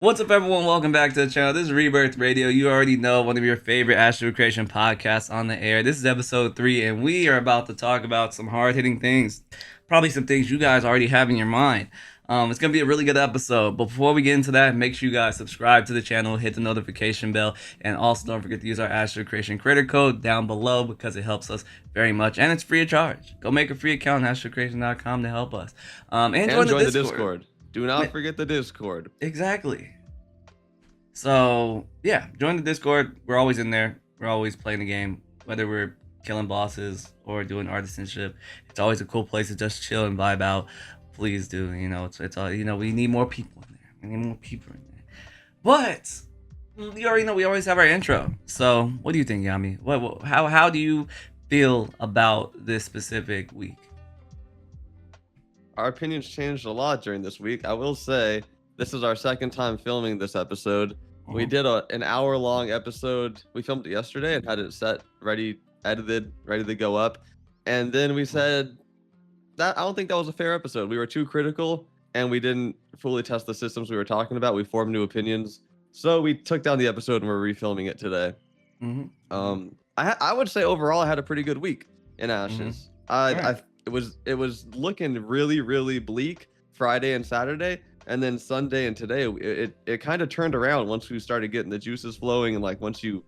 What's up, everyone? Welcome back to the channel. This is Rebirth Radio. You already know, one of your favorite Astro Creation podcasts on the air. This is episode 3, and we are about to talk about some hard-hitting things. Probably some things you guys already have in your mind. It's going to be a really good episode. But before we get into that, make sure you guys subscribe to the channel, hit the notification bell, and also don't forget to use our Astro Creation creator code down below because it helps us very much, and it's free of charge. Go make a free account on astrocreation.com to help us. And join the Discord. Do not forget the Discord. Exactly. So, yeah, join the Discord. We're always in there. We're always playing the game, whether we're killing bosses or doing artisanship. It's always a cool place to just chill and vibe out. Please do. It's all, we need more people in there. We need more people in there. But you already know we always have our intro. So, what do you think, Yami? How do you feel about this specific week? Our opinions changed a lot during this week. I will say this is our second time filming this episode. We did an hour-long episode. We filmed it yesterday and had it set, ready, edited, ready to go up. And then we said that I don't think that was a fair episode. We were too critical and we didn't fully test the systems we were talking about. We formed new opinions. So we took down the episode and we're refilming it today. I would say overall I had a pretty good week in Ashes. It was looking really, really bleak Friday and Saturday, and then Sunday and today it kind of turned around once we started getting the juices flowing, and like once you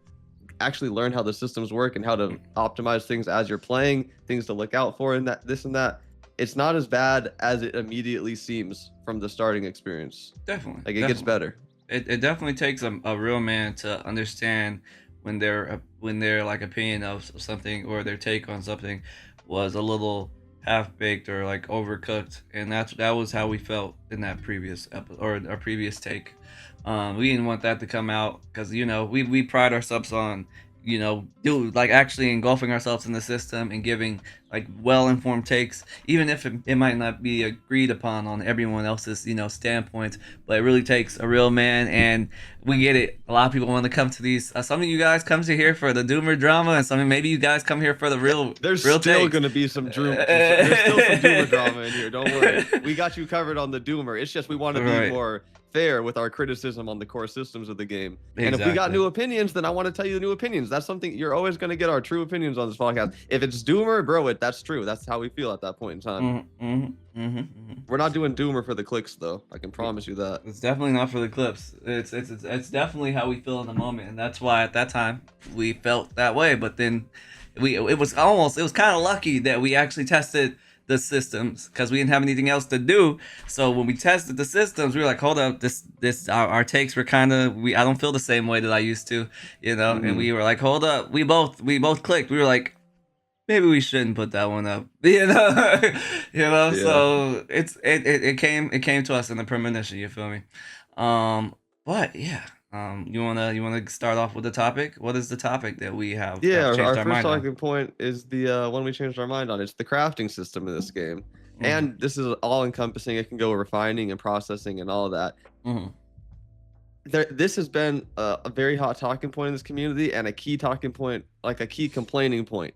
actually learn how the systems work and how to optimize things as you're playing, things to look out for, and this and that. It's not as bad as it immediately seems from the starting experience. Definitely. Like it gets better. It definitely takes a real man to understand when their like opinion of something or their take on something was a little half-baked or like overcooked, and that was how we felt in that previous episode or our previous take. We didn't want that to come out because we pride ourselves on actually engulfing ourselves in the system and giving like well-informed takes, even if it might not be agreed upon on everyone else's standpoint. But it really takes a real man, and we get it. A lot of people want to come to these. Some of you guys come to here for the doomer drama, and maybe you guys come here for the real. There's real still takes. Gonna be some there's still some doomer drama in here. Don't worry, we got you covered on the doomer. It's just we want to be more fair with our criticism on the core systems of the game. Exactly. And if we got new opinions, then I want to tell you the new opinions. That's something you're always going to get, our true opinions on this podcast. If it's doomer, bro, that's true. That's how we feel at that point in time. We're not doing doomer for the clicks, though. I can promise you that. It's definitely not for the clips. It's definitely how we feel in the moment, and that's why at that time we felt that way. But then it was kind of lucky that we actually tested the systems because we didn't have anything else to do. So when we tested the systems, we were like, hold up, our takes were kind of, I don't feel the same way that I used to, and we were like, hold up, we both clicked. We were like, maybe we shouldn't put that one up, Yeah. So it came to us in the premonition, you feel me? But yeah. You wanna start off with the topic? What is the topic that we have? Yeah, our first talking point is the one we changed our mind on. It's the crafting system in this game, and this is all encompassing. It can go refining and processing and all of that. This has been a very hot talking point in this community, and a key talking point, like a key complaining point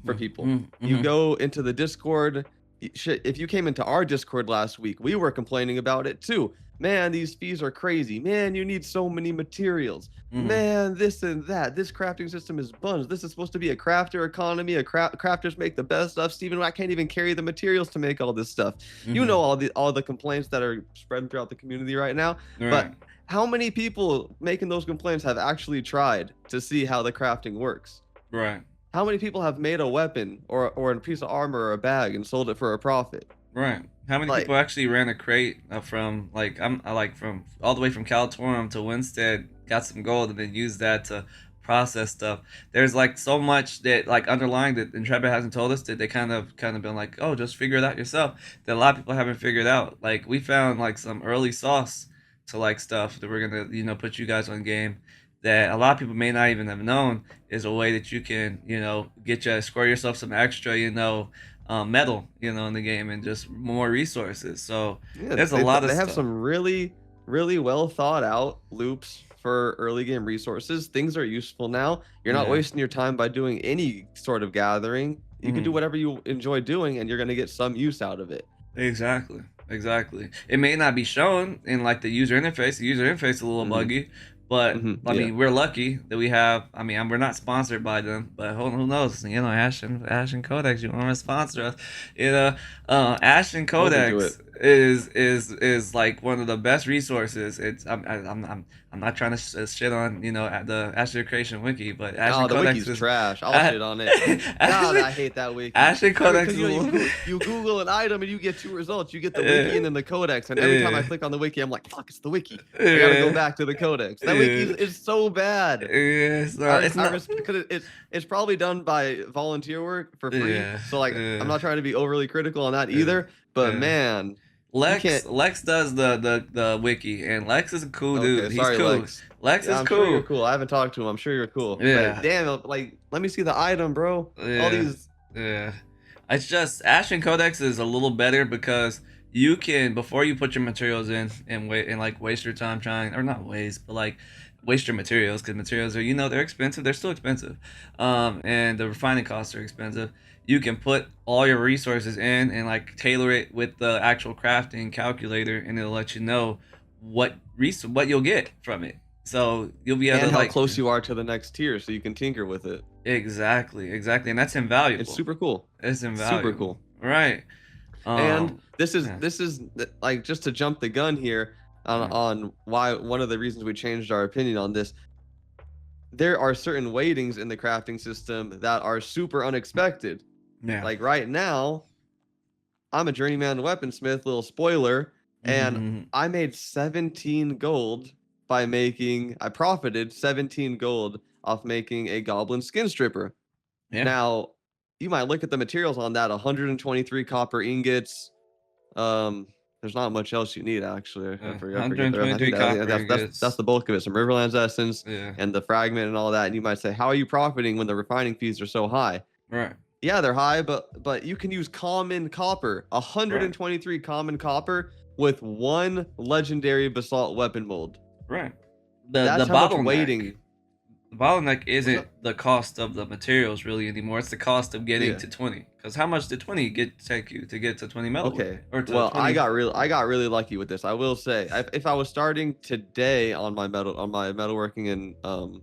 for people. You go into the Discord. If you came into our Discord last week, we were complaining about it too. Man, these fees are crazy. Man, you need so many materials. Man, this and that. This crafting system is buns. This is supposed to be a crafter economy. Crafters make the best stuff. Steven, I can't even carry the materials to make all this stuff. You know all the complaints that are spreading throughout the community right now. Right. But how many people making those complaints have actually tried to see how the crafting works? Right. How many people have made a weapon or a piece of armor or a bag and sold it for a profit? Right. How many people actually ran a crate from from all the way from Calatorum to Winstead, got some gold, and then used that to process stuff? There's like so much that like underlying that Intrepid hasn't told us, that they kind of been like, oh, just figure it out yourself, that a lot of people haven't figured out. Like we found like some early sauce to like stuff that we're gonna put you guys on game that a lot of people may not even have known is a way that you can score yourself some extra metal in the game and just more resources. So yeah, there's a lot of they stuff. Have some really well thought out loops for early game resources. Things are useful now. You're not wasting your time by doing any sort of gathering. You can do whatever you enjoy doing and you're going to get some use out of it. Exactly. Exactly. It may not be shown in like the user interface. The user interface is a little Hmm. buggy, but I Yeah. mean, we're lucky that we have. I mean, we're not sponsored by them, but who knows? You know, Ash and Codex, you want to sponsor us? You know, Ash and Open to it. Codex is like one of the best resources. It's I'm not trying to shit on the Ash Creation wiki, but Ash Oh, and the Codex wiki's is trash. I'll A- shit on it. God, I hate that wiki. Ash and Codex Because is a little. you Google an item and you get two results. You get the wiki Yeah. and then the codex. And every time I Yeah. click on the wiki, I'm like, fuck, it's the wiki. I gotta go Yeah. back to the codex. That wiki Yeah. is so bad. It's not. It's not. Because it's probably done by volunteer work for free. Yeah. So like, I'm Yeah. not trying to be overly critical on that Yeah. either. But Yeah. man, you Lex can't. Lex does the wiki, and Lex is a cool Okay, dude. He's sorry, cool. Lex. Lex Yeah, is I'm sure you're cool. cool. I haven't talked to him. I'm sure you're cool. Yeah. But damn, like, let me see the item, bro. All Yeah. these. Yeah. It's just Ash and Codex is a little better because you can, before you put your materials in and wait and like waste your time trying, or not waste, but like waste your materials, because materials are, they're expensive. They're still expensive. And the refining costs are expensive. You can put all your resources in and like tailor it with the actual crafting calculator, and it'll let you know what you'll get from it. So you'll be able And to how like close you are to the next tier, so you can tinker with it. exactly, and that's invaluable. It's super cool. It's invaluable. Super cool. Right. And this yeah. is like, just to jump the gun here on why one of the reasons we changed our opinion on this. There are certain weightings in the crafting system that are super unexpected. Yeah. Like right now, I'm a journeyman weaponsmith, little spoiler, and I made 17 gold I profited 17 gold off making a goblin skin stripper. Yeah. Now, you might look at the materials on that, 123 copper ingots. There's not much else you need, actually. I forget. I think 123 copper that's ingots. the bulk of it. Some Riverlands essence Yeah. and the fragment and all that. And you might say, how are you profiting when the refining fees are so high? Right. Yeah, they're high, but you can use common copper, 123 common copper with one legendary basalt weapon mold. Right. That's The how much bottleneck. weighting. The bottleneck isn't up? the cost of the materials really anymore. It's the cost of getting Yeah. to 20. Because how much did 20 take you to get to 20 metal? Okay. Or to Well, 20? I got really lucky with this. I will say, if I was starting today on my metalworking and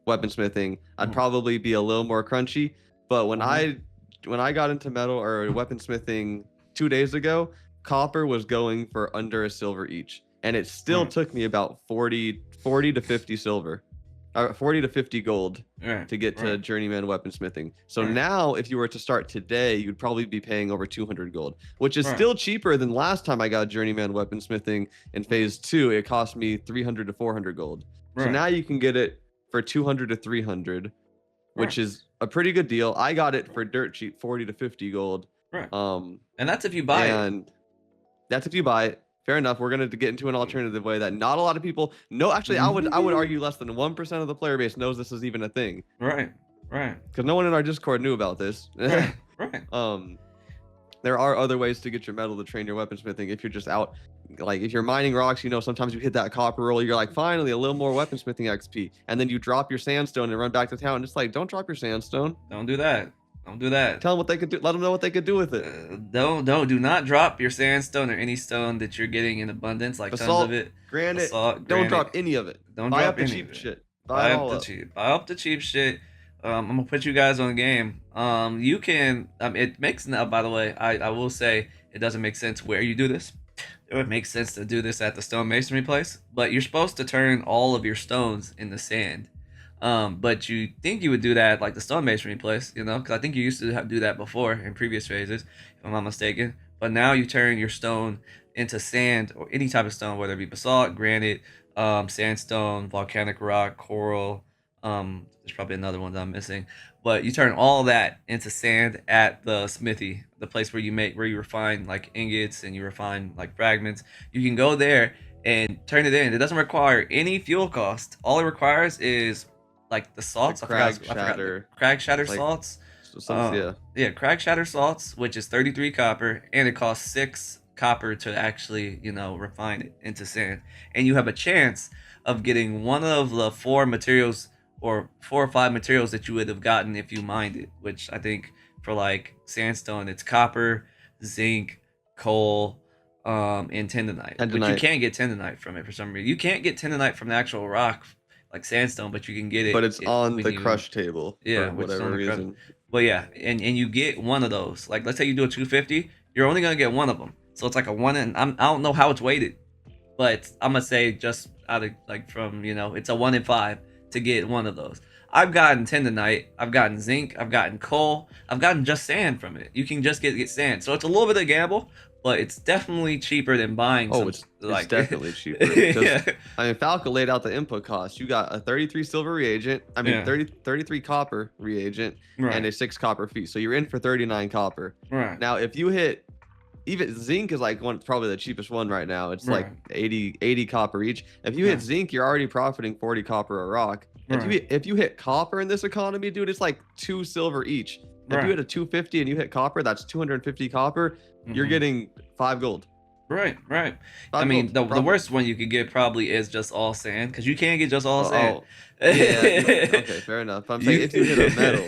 weaponsmithing, I'd probably be a little more crunchy. But when I got into metal or weaponsmithing 2 days ago, copper was going for under a silver each, and it still took me about 40 to 50 silver. 40 to 50 gold to get to journeyman weaponsmithing. So now, if you were to start today, you'd probably be paying over 200 gold, which is still cheaper than last time I got journeyman weaponsmithing in phase 2. It cost me 300 to 400 gold. So now you can get it for 200 to 300, which is a pretty good deal. I got it for dirt cheap, 40 to 50 gold. Right. And that's if you buy it. And that's if you buy it. Fair enough. We're going to get into an alternative way that not a lot of people know. Actually, I would argue less than 1% of the player base knows this is even a thing. Right. Because no one in our Discord knew about this. Right. There are other ways to get your metal to train your weaponsmithing. If you're just out, like if you're mining rocks, sometimes you hit that copper roll. You're like, finally, a little more weaponsmithing XP. And then you drop your sandstone and run back to town. It's like, don't drop your sandstone. Don't do that. Tell them what they could do. Let them know what they could do with it. Do not drop your sandstone or any stone that you're getting in abundance, like basalt, tons of it. Granite. Basalt, don't drop any of it. Don't buy drop up the any cheap of it. shit. Buy up the cheap shit. I'm gonna put you guys on the game. You can. It makes now. By the way, I will say it doesn't make sense where you do this. It would make sense to do this at the stone masonry place, but you're supposed to turn all of your stones into sand. But you think you would do that like the stone masonry place, because I think you used to do that before in previous phases, if I'm not mistaken. But now you turn your stone into sand or any type of stone, whether it be basalt, granite, sandstone, volcanic rock, coral. There's probably another one that I'm missing, but you turn all that into sand at the smithy, the place where you refine like ingots and you refine like fragments. You can go there and turn it in. It doesn't require any fuel cost. All it requires is like the salts, crag shatter salts. Crag shatter salts, which is 33 copper, and it costs 6 copper to actually refine it into sand. And you have a chance of getting one of the 4 materials or 4 or 5 materials that you would have gotten if you mined it, which I think for like sandstone it's copper, zinc, coal, and Tendonite. But you Tendonite. can't get Tendonite from it for some reason. You can't get Tendonite from the actual rock like sandstone, but you can get But it's on when the you crush table yeah, for which is on whatever the crush. reason. But yeah, and you get one of those. Like let's say you do a 250, you're only gonna get one of them. So it's like a one in. I don't know how it's weighted, but I'm gonna say just out of like from it's a 1 in 5 to get one of those. I've gotten Tendonite, I've gotten zinc, I've gotten coal, I've gotten just sand from it. You can just get sand, so it's a little bit of a gamble, but it's definitely cheaper than buying some. It's Like definitely cheaper. Because yeah, I mean, Falco laid out the input cost. You got a 33 silver reagent. I mean, Yeah. 33 copper reagent and right, a 6 copper fee. So you're in for 39 copper. right, Now, if you hit even zinc is like probably the cheapest one right now. It's like Right. 80 copper each. If you Yeah. hit zinc, you're already profiting 40 copper a rock. Right. If you hit copper in this economy, dude, it's like 2 silver each. If Right. you hit a 250 and you hit copper, that's 250 copper. You're Mhm. getting 5 gold. Right, right. I 5 mean, gold, the profit. worst one you could get probably is just all sand, because you can't get just all sand. Yeah. Okay, fair enough. I'm saying if you hit a metal,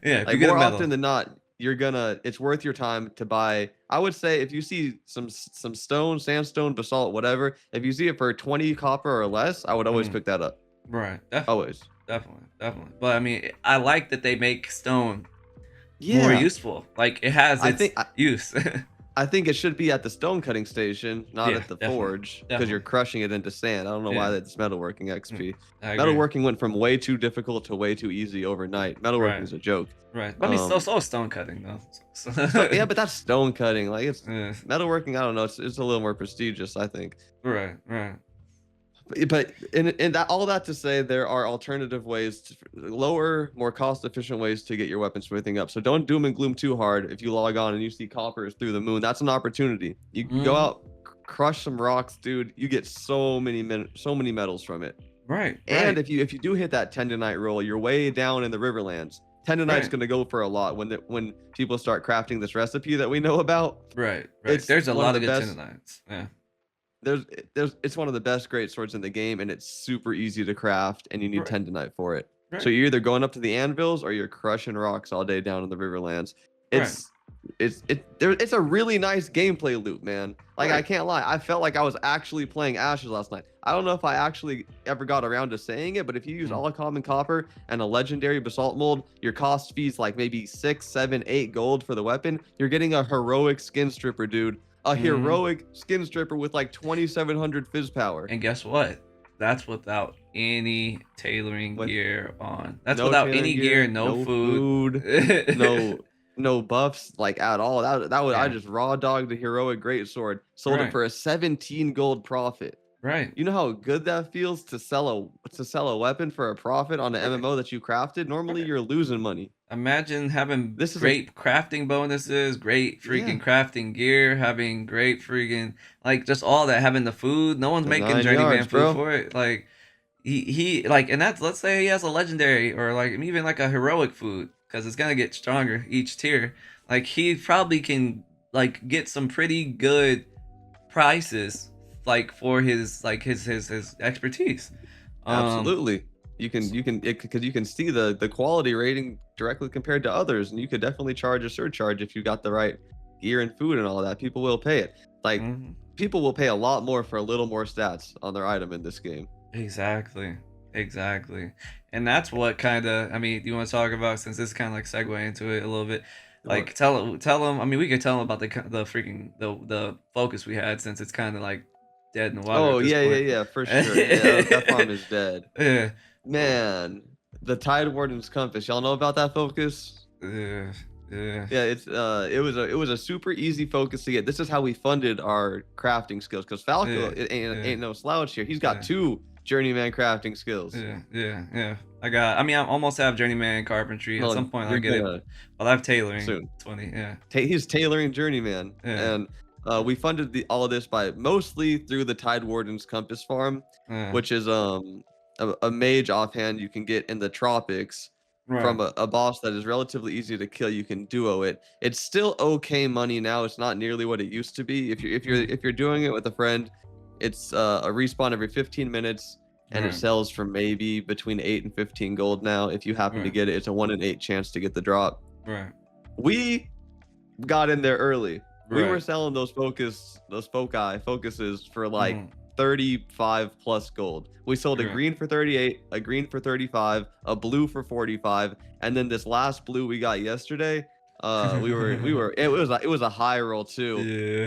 yeah, if like you get a more metal. often than not, it's worth your time to buy. I would say if you see some stone, sandstone, basalt, whatever, if you see it for 20 copper or less, I would always Mhm. pick that up. Right, definitely, Always. definitely. But I mean, I like that they make stone more Yeah. useful. Like it has I its think use. I think it should be at the stone cutting station, not Yeah, at the definitely, forge, because you're definitely. crushing it into sand. I don't know why Yeah. that's metalworking XP. I agree. Metalworking went from way too difficult to way too easy overnight. Metalworking Right. is a joke. Right. But I mean, so Um, is stone cutting though. So, yeah, but that's stone cutting. Like it's Yeah. metalworking. I don't know. It's a little more prestigious, I think. Right, right. But in that all that to say, there are alternative ways, lower, more cost efficient ways to get your weapon smithing up. So don't doom and gloom too hard. If you log on and you see copper is through the moon, that's an opportunity. You can go Mhm. out, crush some rocks, dude. You get so many metals from it. Right, And right. if you do hit that tendonite roll, you're way down in the Riverlands. Tendonite's Right. gonna go for a lot when people start crafting this recipe that we know about. Right, right. It's There's a one lot of of the good best. tendonites. Yeah. It's one of the best great swords in the game, and it's super easy to craft, and you need Right. tendonite for it. Right. So you're either going up to the anvils or you're crushing rocks all day down in the Riverlands. It's a really nice gameplay loop, man. Like I Right. can't lie, I felt like I was actually playing Ashes last night. I don't know if I actually ever got around to saying it, but if you use all common copper and a legendary basalt mold, your cost fees like maybe 6, 7, 8 gold for the weapon. You're getting a heroic skin stripper, dude. A Mhm. heroic skin stripper with like 2700 fizz power. And guess what? That's without any tailoring With gear on. That's no without tailoring any gear, gear, no food. no buffs like at all. That was I Yeah. just raw dogged the heroic greatsword, sold it Right. for a 17 gold profit. Right. You know how good that feels to sell a weapon for a profit on an Right. MMO that you crafted? Normally Right. you're losing money. Imagine having This is great crafting bonuses, great Yeah, freaking crafting gear, having great freaking like just all that, having the food. No one's the making 9 journeyman yards, food bro. for it. Like he like, and that's, let's say he has a legendary or like even like a heroic food, because it's gonna get stronger each tier. Like he probably can like get some pretty good prices like for his like his expertise. Absolutely. Because you can see the quality rating directly compared to others, and you could definitely charge a surcharge if you got the right gear and food and all that. People will pay it. Like Mhm. people will pay a lot more for a little more stats on their item in this game. Exactly. Exactly. And that's what kind of, I mean, do you want to talk about, since this kind of like segue into it a little bit, Sure. like tell them, I mean, we could tell them about the freaking the focus we had, since it's kind of like dead in the water Oh at this yeah, point. yeah, for sure. Yeah, that farm is dead. Yeah. Man, the Tide Warden's Compass. Y'all know about that focus? Yeah. Yeah. Yeah, it was a super easy focus to get. This is how we funded our crafting skills, because Falco Yeah. Yeah. ain't no slouch here. He's got Yeah. 2 journeyman crafting skills. Yeah. I mean, I almost have journeyman carpentry. At Well, some point I'll you're get it. gonna But I have tailoring soon. 20. Yeah. He's tailoring journeyman, Yeah. and we funded all of this by mostly through the Tide Warden's Compass farm, Yeah. which is a mage offhand you can get in the tropics Right. from a boss that is relatively easy to kill. You can duo it. It's still okay money now. It's not nearly what it used to be. If you're doing it with a friend, it's a respawn every 15 minutes, and it Right. sells for maybe between 8 and 15 gold now. If you happen to Right. get it, it's a 1 in 8 chance to get the drop. Right. We got in there early. We were Right. selling those focuses for like Mhm. 35 plus gold. We sold a Right. green for 38, a green for 35, a blue for 45, and then this last blue we got yesterday, we were it was a high roll too.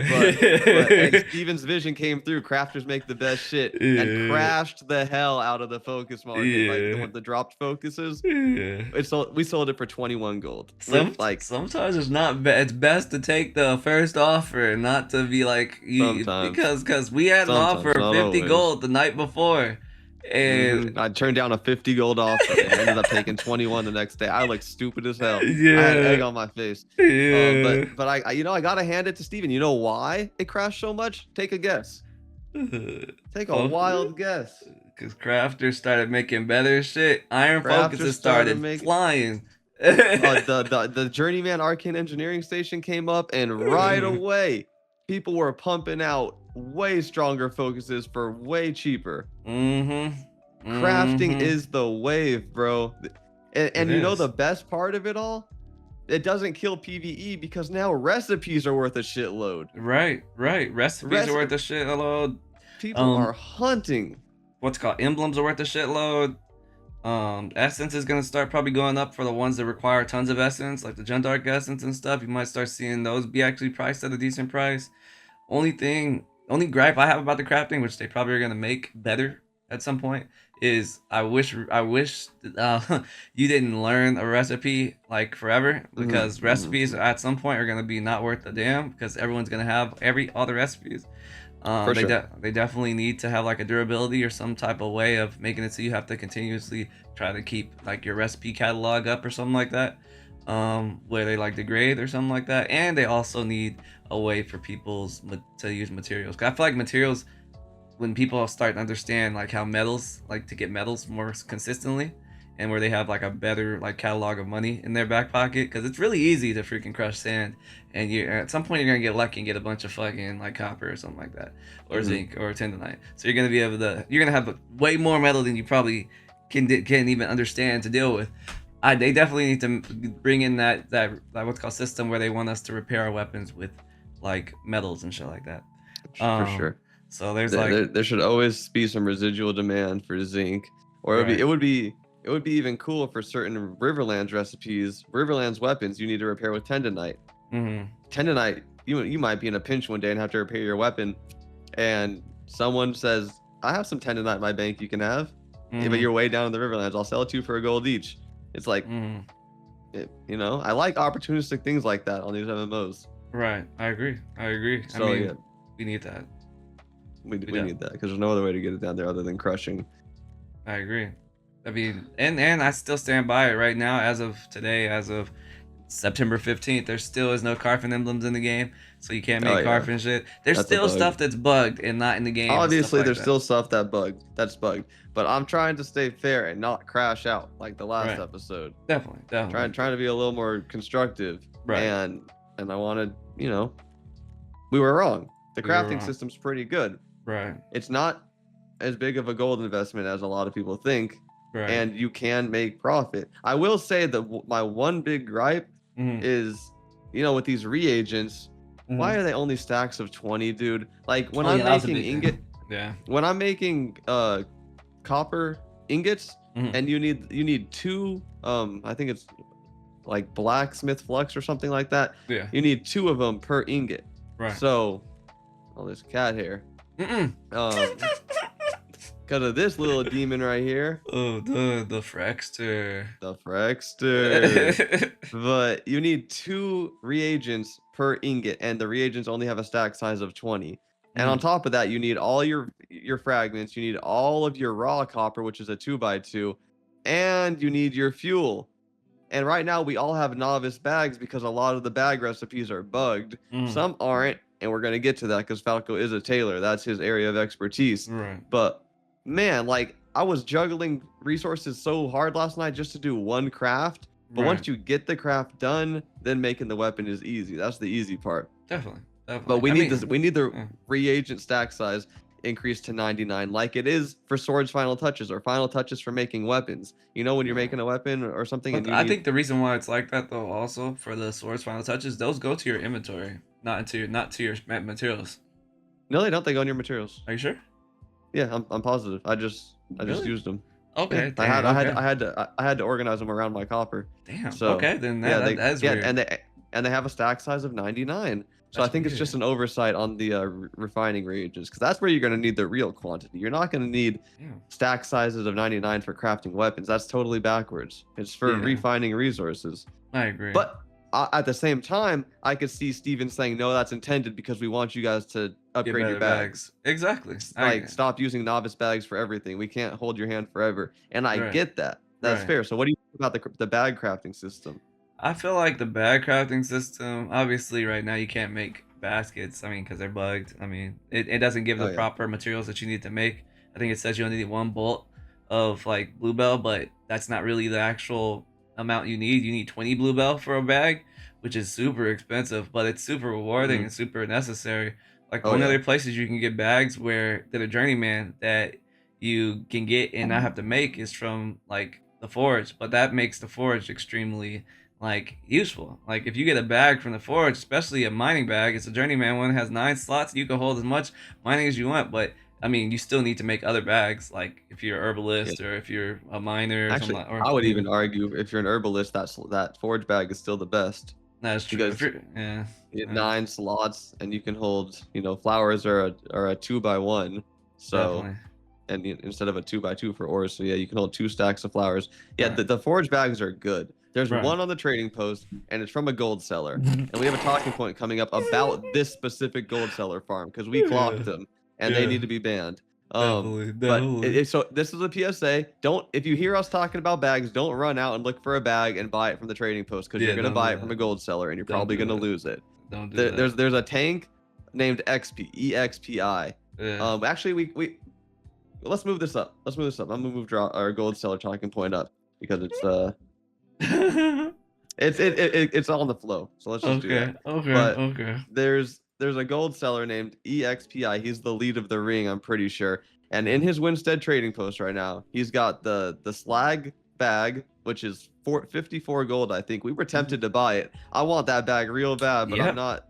But Yeah. Steven's vision came through. Crafters make the best shit and Yeah. crashed the hell out of the focus market, like Yeah. the dropped focuses. Yeah. We sold it for 21 gold with Some like sometimes it's not it's best to take the first offer and not to be like you sometimes, because we had an offer sometimes, of not 50 always. gold the night before and I turned down a 50 gold offer and ended up taking 21 the next day. I looked stupid as hell. I had egg yeah. on my face. Yeah. But I gotta hand it to Steven. You know why it crashed so much? Take a guess. Take a wild guess. Because crafters started making better shit. Iron Crafters focuses started started making flying. the Journeyman Arcane Engineering Station came up, and right away, people were pumping out way stronger focuses for way cheaper. Crafting is the wave, bro. And you know the best part of it all? It doesn't kill PvE because now recipes are worth a shitload. Right. Recipes are worth a shitload. People are hunting. What's it called emblems are worth a shitload. Essence is gonna start probably going up for the ones that require tons of essence, like the Gendark essence and stuff. You might start seeing those be actually priced at a decent price. Only gripe I have about the crafting, which they probably are gonna make better at some point, is I wish you didn't learn a recipe like forever, because recipes at some point are gonna be not worth a damn because everyone's gonna have all the recipes. They definitely need to have like a durability or some type of way of making it so you have to continuously try to keep like your recipe catalog up or something like that, where they like degrade or something like that. And they also need a way for people to use materials. 'Cause I feel like materials, when people start to understand like how metals, like to get metals more consistently, and where they have like a better like catalog of money in their back pocket, because it's really easy to freaking crush sand, and you at some point you're gonna get lucky and get a bunch of fucking like copper or something like that, or zinc or tendonite. So you're gonna have way more metal than you probably can even understand to deal with. They definitely need to bring in that what's called system where they want us to repair our weapons with like metals and shit like that. For sure. So there's there should always be some residual demand for zinc, or it would be even cool for certain Riverlands recipes, Riverlands weapons. You need to repair with tendonite. Tendonite, you might be in a pinch one day and have to repair your weapon, and someone says, "I have some tendonite in my bank. You can have." Yeah, but you're way down in the Riverlands. I'll sell it to you for a gold each. It's like, I like opportunistic things like that on these MMOs. Right, I agree. So, I mean, we need that. We need that because there's no other way to get it down there other than crushing. I agree. I mean, and I still stand by it right now. As of today, as of September 15th, there still is no Carfin emblems in the game, so you can't make Carfin shit. There's still stuff that's bugged and not in the game. Obviously, there's still stuff that's bugged. But I'm trying to stay fair and not crash out like the last episode. Definitely. Trying to be a little more constructive. Right. And I wanted, we were wrong. The crafting system's pretty good. Right. It's not as big of a gold investment as a lot of people think. Right. And you can make profit. I will say that my one big gripe is, with these reagents, why are they only stacks of 20, dude? Like when I'm making when I'm making copper ingots, and you need two, I think it's like blacksmith flux or something like that. Yeah. You need 2 of them per ingot. Right. So, this cat hair. Because of this little demon right here. Oh, the Frexter. But you need 2 reagents per ingot, and the reagents only have a stack size of 20. And on top of that, you need all your fragments. You need all of your raw copper, which is a 2x2, and you need your fuel. And right now, we all have novice bags because a lot of the bag recipes are bugged. Some aren't, and we're gonna get to that because Falco is a tailor. That's his area of expertise. Right. But man, like I was juggling resources so hard last night just to do one craft. But once you get the craft done, then making the weapon is easy. That's the easy part. Definitely. But we need the reagent stack size increased to 99, like it is for swords final touches or final touches for making weapons. When you're making a weapon or something. But I think the reason why it's like that though, also for the swords final touches, those go to your inventory. not to your materials. No, they don't. They go in your materials. Are you sure? Yeah, I'm positive. I just Really? used them. Okay, I had dang, okay. I had to organize them around my copper. Damn. So Okay, then yeah, that is weird. and they have a stack size of 99. So I That's think it's weird. just an oversight on the refining reagents, because that's where you're going to need the real quantity. You're not going to need Damn. stack sizes of 99 for crafting weapons. That's totally backwards. It's for Yeah, refining resources. I agree. But at the same time, I could see Steven saying, no, that's intended because we want you guys to Get upgrade your better bags. Exactly. Like, stop using novice bags for everything. We can't hold your hand forever. And I Right. get that. That's Right. fair. So what do you think about the bag crafting system? I feel like the bag crafting system, obviously right now you can't make baskets, I mean, because they're bugged. I mean, it doesn't give Oh, the yeah. proper materials that you need to make. I think it says you only need 1 bolt of like bluebell, but that's not really the actual amount you need. You need 20 bluebell for a bag, which is super expensive, but it's super rewarding Mhm. and super necessary. Like the Oh, only yeah. other places you can get bags where that are journeyman that you can get and not have to make is from like the forge, but that makes the forge extremely like useful. Like if you get a bag from the forge, especially a mining bag, it's a journeyman one, has 9 slots. You can hold as much mining as you want, but I mean, you still need to make other bags. Like if you're a Yeah. herbalist or if you're a miner or something Actually, like, or I would yeah, even argue if you're an herbalist, that forge bag is still the best, that's true. If because you're, yeah, you get yeah, 9 slots and you can hold, flowers are a 2x1. So, definitely. and instead of a 2x2 for ores, so yeah, you can hold 2 stacks of flowers. Yeah, Right, the forge bags are good. There's right. one on the trading post, and it's from a gold seller. And we have a talking point coming up about this specific gold seller farm, because we Yeah, clocked them and they yeah, need to be banned. definitely, But definitely. so this is a PSA. Don't, if you hear us talking about bags, don't run out and look for a bag and buy it from the trading post, because you're Yeah, gonna don't do buy it from a that. gold seller and you're Don't probably do gonna that. lose it. Don't do that. There's a tank named EXPI. Yeah. Actually, we let's move this up. Let's move this up. I'm gonna move our gold seller talking point up, because it's all on the flow. So let's just do Okay, that. okay, But okay. there's a gold seller named EXPI. He's the lead of the ring, I'm pretty sure. And in his Winstead trading post right now, he's got the slag bag, which is 54 gold, I think. We were tempted to buy it. I want that bag real bad, but I'm Yep. not.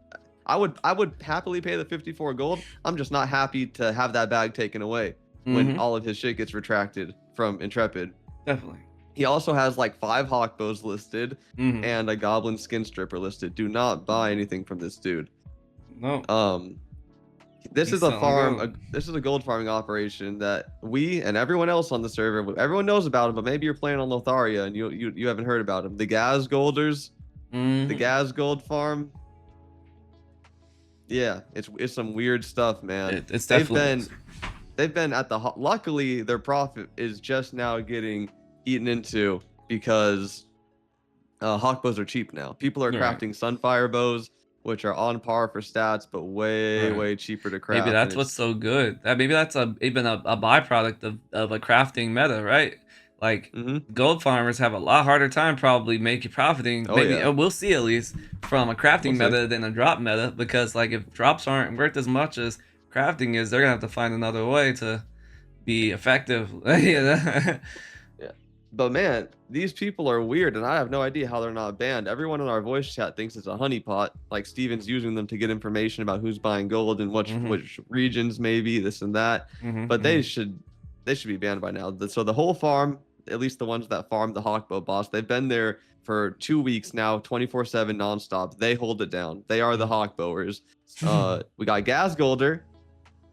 I would happily pay the 54 gold. I'm just not happy to have that bag taken away when Mm-hmm. all of his shit gets retracted from Intrepid. Definitely. He also has like 5 hawk bows listed Mm-hmm. and a goblin skin stripper listed. Do not buy anything from this dude. No, This he's is a selling farm. gold. This is a gold farming operation that we and everyone else on the server, everyone knows about him, but maybe you're playing on Lotharia and you haven't heard about him. The Gaz Golders, the Mm-hmm. Gaz Gold farm. Yeah, it's some weird stuff, man. It's They've definitely been at the luckily their profit is just now getting eaten into, because hawk bows are cheap now. People are right. crafting sunfire bows, which are on par for stats, but way Right. cheaper to craft. Maybe and that's what's so good. That maybe that's even a byproduct of a crafting meta, right? Like Mhm. gold farmers have a lot harder time probably making profiting. Oh Maybe yeah, we'll see at least from a we'll crafting see. meta than a drop meta, because like if drops aren't worth as much as crafting is, they're gonna have to find another way to be effective. Yeah. Yeah. But man, these people are weird, and I have no idea how they're not banned. Everyone in our voice chat thinks it's a honeypot. Like Steven's using them to get information about who's buying gold and Mhm. which regions, maybe this and that. Mhm. But Mhm. they should be banned by now. So the whole farm, at least the ones that farm the Hawkbow boss, they've been there for 2 weeks now, 24/7 nonstop. They hold it down. They are the Hawkbowers. We got Gaz Golder.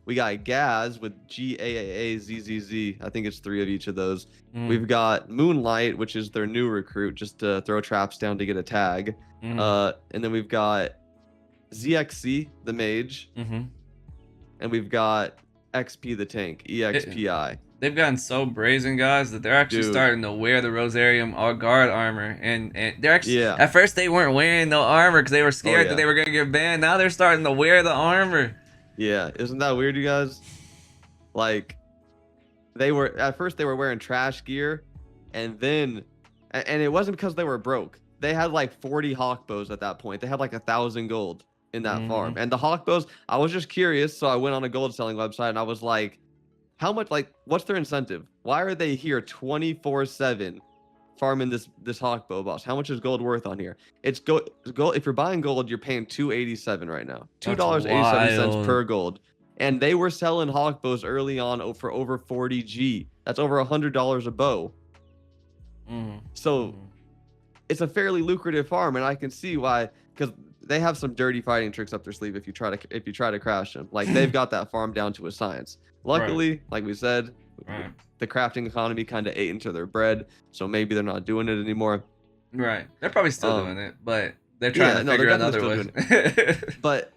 We got Gaz with GAAAZZZ. I think it's 3 of each of those. Mhm. We've got Moonlight, which is their new recruit, just to throw traps down to get a tag. Mhm. And then we've got ZXC, the mage, Mhm. and we've got XP, the tank, EXPI. They've gotten so brazen, guys, that they're actually Dude. starting to wear the Rosarium or guard armor, and they're actually Yeah. at first they weren't wearing no armor because they were scared yeah. that they were gonna get banned. Now they're starting to wear the armor. Yeah, isn't that weird, you guys? Like, at first they were wearing trash gear, and then, and it wasn't because they were broke. They had like 40 hawk bows at that point. They had like 1,000 gold in that farm. And the hawk bows, I was just curious, so I went on a gold selling website and I was like, how much, like, what's their incentive? Why are they here 24/7 farming this hawkbow boss. How much is gold worth on here? It's gold. If you're buying gold, you're paying $2.87 right now. $2.87 per gold. And they were selling hawkbows early on for over 40G. That's over $100 a bow. So it's a fairly lucrative farm, and I can see why, because they have some dirty fighting tricks up their sleeve if you try to crash them. Like, they've got that farm down to a science. Luckily, like we said, the crafting economy kind of ate into their bread, so maybe they're not doing it anymore. Right. They're probably still doing it, but they're trying to figure out other ways. But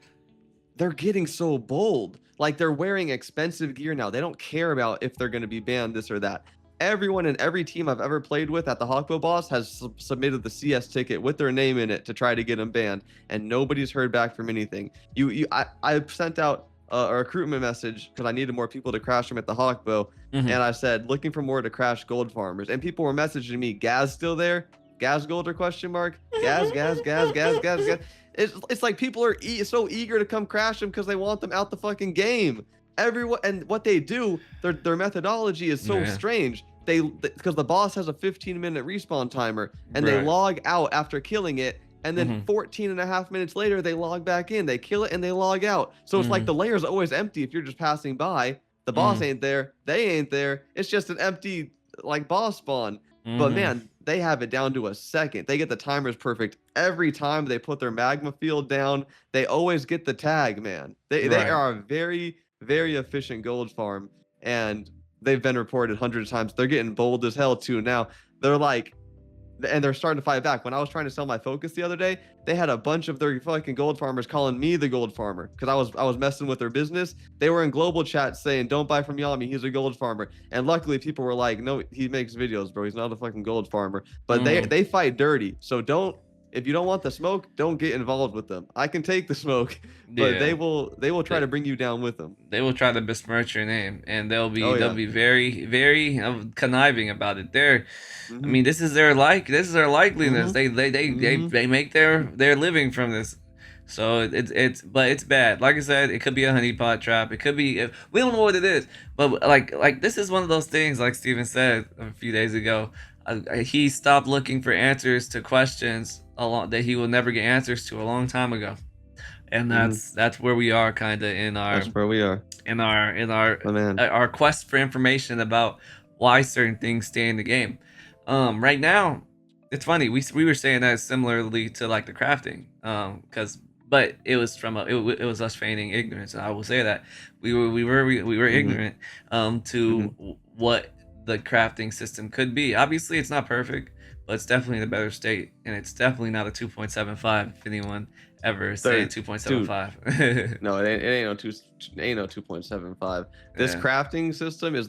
they're getting so bold. Like, they're wearing expensive gear now. They don't care about if they're going to be banned, this or that. Everyone in every team I've ever played with at the Hawkbow Boss has submitted the CS ticket with their name in it to try to get them banned, and nobody's heard back from anything. I sent out a recruitment message because I needed more people to crash them at the Hawkbow, and I said, looking for more to crash gold farmers. And people were messaging me, Gaz still there? Gaz Gold or question mark? Gaz. It's like people are so eager to come crash them because they want them out the fucking game. Everyone, and what they do, their methodology is so strange. Because the boss has a 15-minute respawn timer, and they log out after killing it, and then 14 and a half minutes later they log back in. They kill it and they log out. So it's like the layer's always empty if you're just passing by. The boss ain't there, they ain't there. It's just an empty like boss spawn. But man, they have it down to a second. They get the timers perfect every time they put their magma field down. They always get the tag, man. They are a very, very efficient gold farm, and they've been reported hundreds of times. They're getting bold as hell too now. They're like, and they're starting to fight back. When I was trying to sell my focus the other day, they had a bunch of their fucking gold farmers calling me the gold farmer because I was messing with their business. They were in global chat saying, "Don't buy from Yami, he's a gold farmer." And luckily, people were like, "No, he makes videos, bro. He's not a fucking gold farmer." But they fight dirty. So if you don't want the smoke, don't get involved with them. I can take the smoke, but they will try to bring you down with them. They will try to besmirch your name, and they'll be very, very conniving about it. I mean, this is their likeliness. They make their living from this. So it's bad. Like I said, it could be a honeypot trap. It could be, we don't know what it is, but like this is one of those things. Like Steven said a few days ago, he stopped looking for answers to questions that he will never get answers to a long time ago, and that's where we are, kind of in our. That's where we are in our quest for information about why certain things stay in the game. Right now, it's funny. We were saying that similarly to like the crafting, but it was from it was us feigning ignorance. I will say that we were ignorant to what the crafting system could be. Obviously, it's not perfect, but it's definitely in a better state, and it's definitely not a 2.75. If anyone ever say 2.75, no, it ain't no 2.75. This crafting system is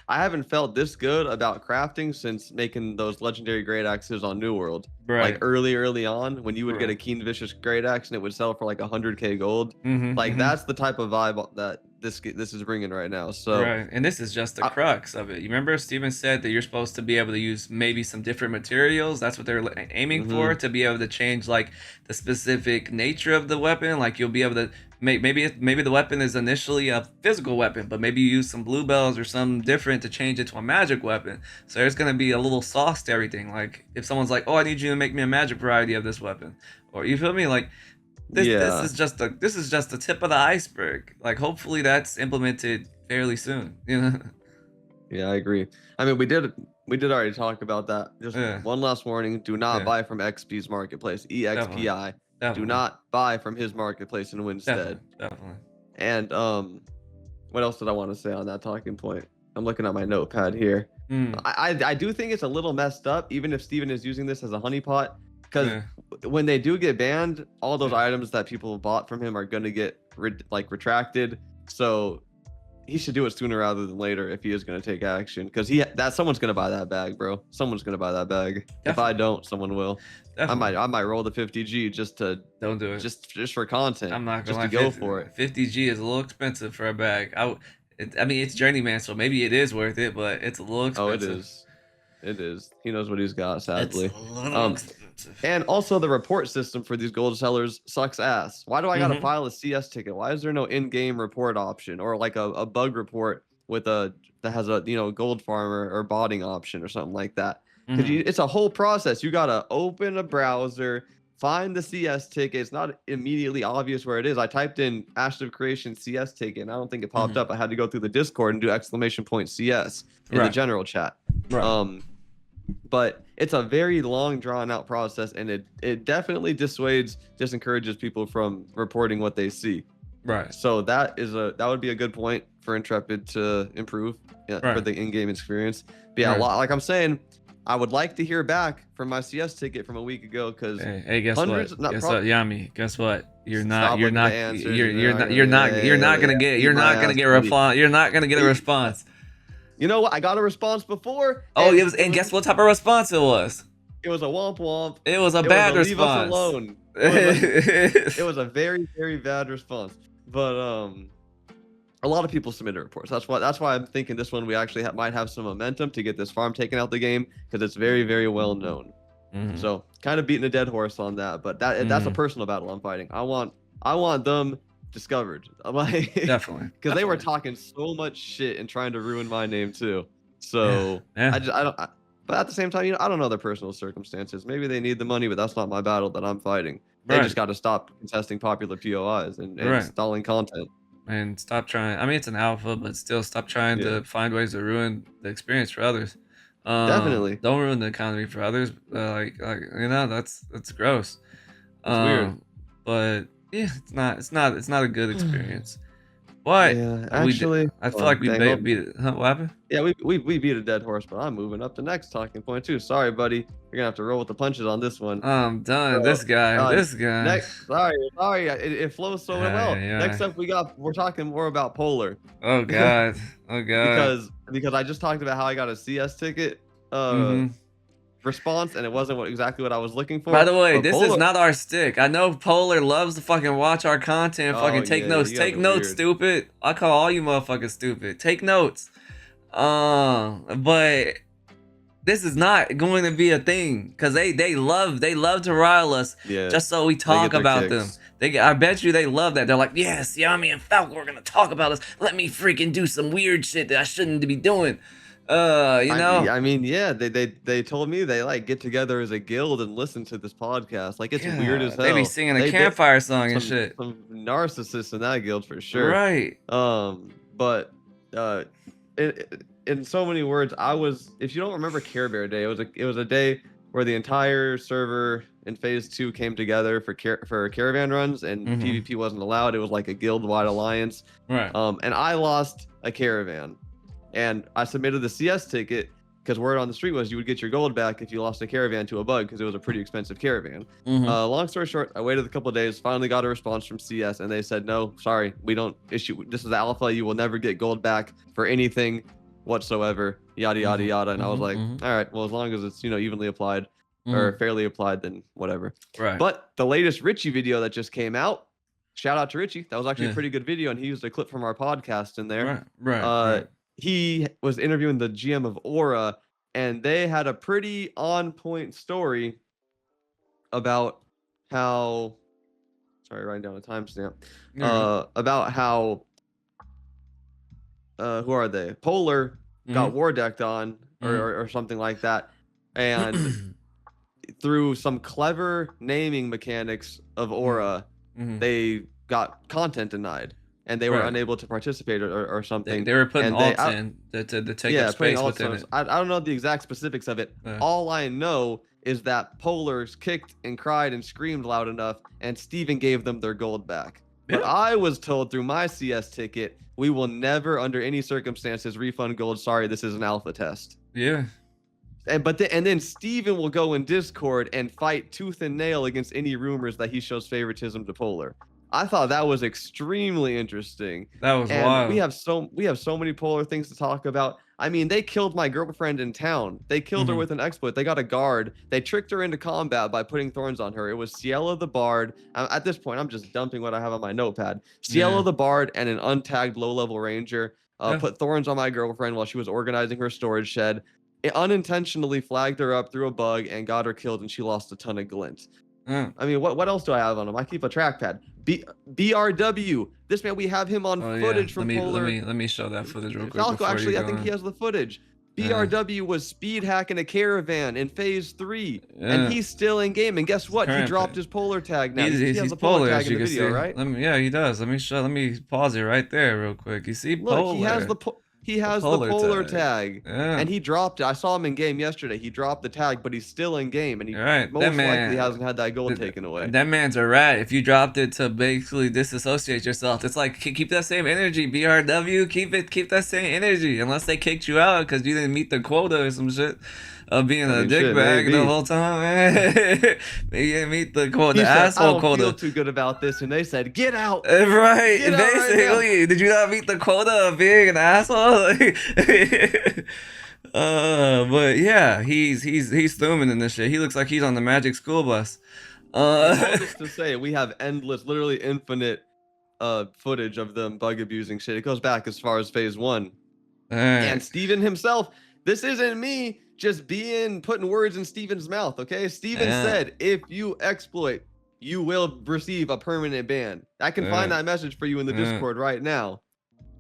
I haven't felt this good about crafting since making those legendary great axes on New World. Like early on, when you would get a Keen Vicious great axe and it would sell for like 100k gold. That's the type of vibe that this is bringing right now. So and this is just the crux of it. You remember Steven said that you're supposed to be able to use maybe some different materials. That's what they're aiming for, to be able to change like the specific nature of the weapon. Like you'll be able to maybe the weapon is initially a physical weapon, but maybe you use some bluebells or something different to change it to a magic weapon. So there's gonna be a little sauce to everything. Like if someone's like, "Oh, I need you to make me a magic variety of this weapon," or you feel me, like. This is just the tip of the iceberg. Like hopefully that's implemented fairly soon. You know. Yeah, I agree. I mean, we did already talk about that. Just one last warning: do not buy from XP's marketplace. EXPI. Definitely. Do not buy from his marketplace in Winstead. Definitely. And what else did I want to say on that talking point? I'm looking at my notepad here. I do think it's a little messed up, even if Steven is using this as a honeypot. Because when they do get banned, all those items that people bought from him are going to get retracted. So he should do it sooner rather than later if he is going to take action. Because someone's going to buy that bag, bro. Someone's going to buy that bag. Definitely. If I don't, someone will. Definitely. I might roll the 50G just to don't do it just for content. I'm not going to go for it. 50G is a little expensive for a bag. I mean, it's Journeyman, so maybe it is worth it, but it's a little expensive. Oh, it is. It is. He knows what he's got, sadly. It's a little expensive. And also the report system for these gold sellers sucks ass. Why do I gotta file a CS ticket? Why is there no in-game report option or like a bug report with that has a gold farmer or botting option or something like that? because it's a whole process. You gotta open a browser, find the CS ticket. It's not immediately obvious where it is. I typed in Ashes of Creation CS ticket, and I don't think it popped up. I had to go through the Discord and do !CS in the general chat. Right. But it's a very long, drawn out process, and it definitely disencourages people from reporting what they see. Right. So that would be a good point for Intrepid to improve for the in-game experience. But yeah, a lot, like I'm saying, I would like to hear back from my CS ticket from a week ago, because hey, guess what? Yami, guess what? You're not gonna get a response. You know what? I got a response before. Oh, and guess what type of response it was? It was a womp womp. It was a bad response. Leave us alone. It was a very, very bad response. But a lot of people submitted reports. That's why I'm thinking this one we actually might have some momentum to get this farm taken out the game, because it's very, very well known. So kind of beating a dead horse on that, but that's a personal battle I'm fighting. I want them discovered. Definitely, because they were talking so much shit and trying to ruin my name too. So I don't. But at the same time, I don't know their personal circumstances. Maybe they need the money, but that's not my battle that I'm fighting. They just got to stop contesting popular POIs and installing content. And stop trying. I mean, it's an alpha, but still stop trying to find ways to ruin the experience for others. Definitely. Don't ruin the economy for others. That's gross. It's weird. But yeah, it's not a good experience. But actually, I feel like we beat it. Huh, what happened? Yeah, we beat a dead horse, but I'm moving up to next talking point too. Sorry, buddy. You're gonna have to roll with the punches on this one. I'm done. This guy. Next, sorry. It flows so well. Next up, we're talking more about Polar. Oh God. Because I just talked about how I got a CS ticket response, and it wasn't exactly what I was looking for. By the way, this is not our stick. I know Polar loves to fucking watch our content, fucking take notes. Take notes, stupid. I call all you motherfuckers stupid. Take notes. But this is not going to be a thing, because they love to rile us just so we talk about them. I bet you they love that. They're like, yes, Yami and Falco are gonna talk about us. Let me freaking do some weird shit that I shouldn't be doing. I mean, they told me they like get together as a guild and listen to this podcast. Like, it's weird as hell. They be singing a campfire song and shit. Some narcissists in that guild for sure. Right. But in so many words, if you don't remember Care Bear Day, it was a day where the entire server in phase 2 came together for caravan runs, and PvP wasn't allowed. It was like a guild-wide alliance. Right. And I lost a caravan. And I submitted the CS ticket because word on the street was you would get your gold back if you lost a caravan to a bug, because it was a pretty expensive caravan. Long story short, I waited a couple of days, finally got a response from CS, and they said, no, sorry, we don't issue. This is alpha. You will never get gold back for anything whatsoever, yada, yada, yada. And I was like, all right, well, as long as it's, evenly applied or fairly applied, then whatever. Right. But the latest Richie video that just came out, shout out to Richie. That was actually a pretty good video, and he used a clip from our podcast in there. Right. He was interviewing the GM of Aura, and they had a pretty on-point story about how... Sorry, writing down a timestamp. About how... who are they? Polar got war decked on, or something like that. And through some clever naming mechanics of Aura, they got content denied. And they were unable to participate or something. They were putting alts in to take up space within it. I don't know the exact specifics of it. All I know is that Polars kicked and cried and screamed loud enough, and Steven gave them their gold back. But I was told through my CS ticket, we will never, under any circumstances, refund gold. Sorry, this is an alpha test. Yeah. And then Steven will go in Discord and fight tooth and nail against any rumors that he shows favoritism to Polar. I thought that was extremely interesting. That was wild. We have so many Polar things to talk about. I mean, they killed my girlfriend in town. They killed her with an exploit. They got a guard. They tricked her into combat by putting thorns on her. It was Ciela the Bard. At this point, I'm just dumping what I have on my notepad. Ciela the Bard and an untagged low-level ranger put thorns on my girlfriend while she was organizing her storage shed. It unintentionally flagged her up through a bug and got her killed, and she lost a ton of glint. I mean, what else do I have on him? I keep a trackpad. BRW. This man, we have him on footage from Polar. Let me show that footage real quick. Falco, actually, I think he has the footage. BRW was speed hacking a caravan in phase 3, and Yeah. he's still in game. And guess what? He Current dropped pick. his polar tag now. He has He's the polar polar, tag as in you the can video, see. right? Yeah, he does. Let me pause it right there real quick. You see Look, polar. he has the polar tag. tag, Yeah. and he dropped it. I saw him in game yesterday. He dropped the tag, but he's still in game, and he Right. most likely hasn't had that gold taken away. That man's a rat. If you dropped it to basically disassociate yourself, it's like keep that same energy. BRW, keep that same energy. Unless they kicked you out because you didn't meet the quota or some shit of being a dickbag the whole time. Maybe you didn't meet the quota, the asshole quota. I don't feel too good about this, and they said, "Get out." Right. Get basically, out right did you not meet the quota of being an asshole? But yeah, he's thumbing in this shit. He looks like he's on the Magic School Bus. Just to say, we have endless, literally infinite footage of them bug abusing shit. It goes back as far as phase 1. And Steven himself, this isn't me just putting words in Steven's mouth, okay? Steven said, if you exploit, you will receive a permanent ban. I can find that message for you in the Discord right now.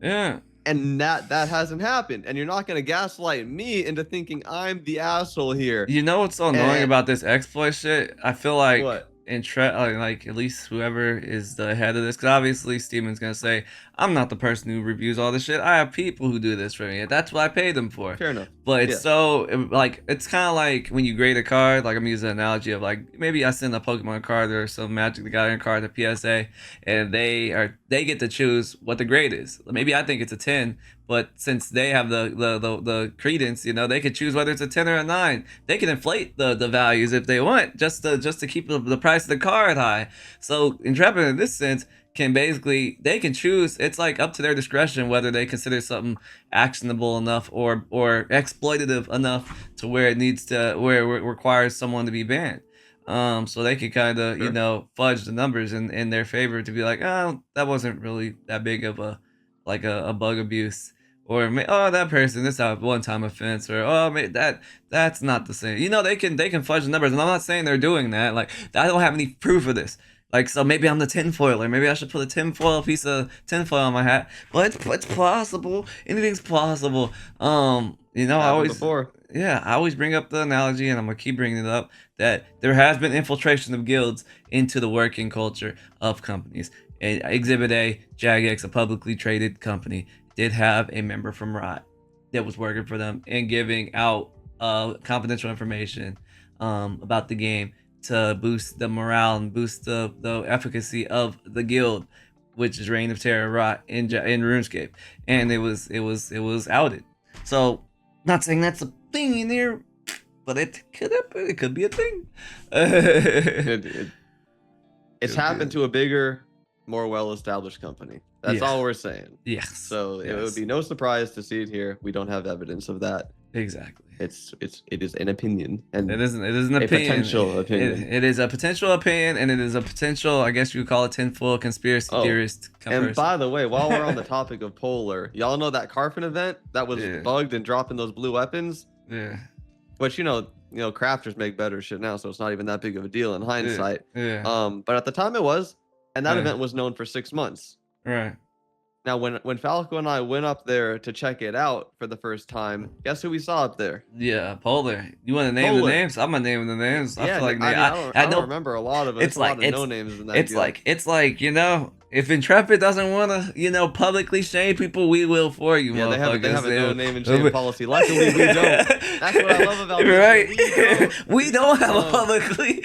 Yeah. And that hasn't happened. And you're not going to gaslight me into thinking I'm the asshole here. You know what's so annoying about this exploit shit? I feel like what? Like at least whoever is the head of this, because obviously Steven's gonna say, I'm not the person who reviews all this shit. I have people who do this for me. That's what I pay them for. Fair enough. But it's it's kind of like when you grade a card. Like I'm using an analogy of like maybe I send a Pokemon card or some Magic the Gathering card to PSA, and they get to choose what the grade is. Maybe I think it's a 10, but since they have the credence, they could choose whether it's a 10 or a 9. They can inflate the values if they want, just to keep the price of the card high. So Intrepid in this sense they can choose. It's like up to their discretion whether they consider something actionable enough or exploitative enough to where it requires someone to be banned. So they could kind of fudge the numbers in their favor to be like, oh, that wasn't really that big of a bug abuse, or that person, this is a one-time offense, or that's not the same. They can fudge the numbers, and I'm not saying they're doing that. Like, I don't have any proof of this. Like, so maybe I'm the tinfoiler. Maybe I should put a piece of tinfoil on my hat. But it's possible. Anything's possible. I always bring up the analogy, and I'm gonna keep bringing it up, that there has been infiltration of guilds into the working culture of companies. Exhibit A, Jagex, a publicly traded company, did have a member from Riot that was working for them and giving out confidential information about the game to boost the morale and boost the efficacy of the guild, which is Reign of Terror Riot in RuneScape, and it was outed. So, not saying that's a thing in there, but it could be a thing. It's happened to a bigger, more well-established company. That's all we're saying. Yes. So it would be no surprise to see it here. We don't have evidence of that. Exactly. It is an opinion, and it is an opinion. Potential opinion. It is a potential opinion, and it is a potential, I guess you would call it, tinfoil conspiracy theorist. And by the way, while we're on the topic of Polar, y'all know that Carfin event that was bugged and dropping those blue weapons? Yeah. Which crafters make better shit now, so it's not even that big of a deal in hindsight. Yeah. But at the time it was, and that event was known for 6 months. Right. Now, when Falco and I went up there to check it out for the first time, guess who we saw up there? Yeah, Polar. You want to name the names? I'm gonna name the names. Yeah, I don't remember a lot of it. It's like no names in that. It's like if Intrepid doesn't want to publicly shame people, we will for you. Yeah, they have a no name and shame policy. Luckily, we don't. That's what I love about this. Right? We don't have a publicly.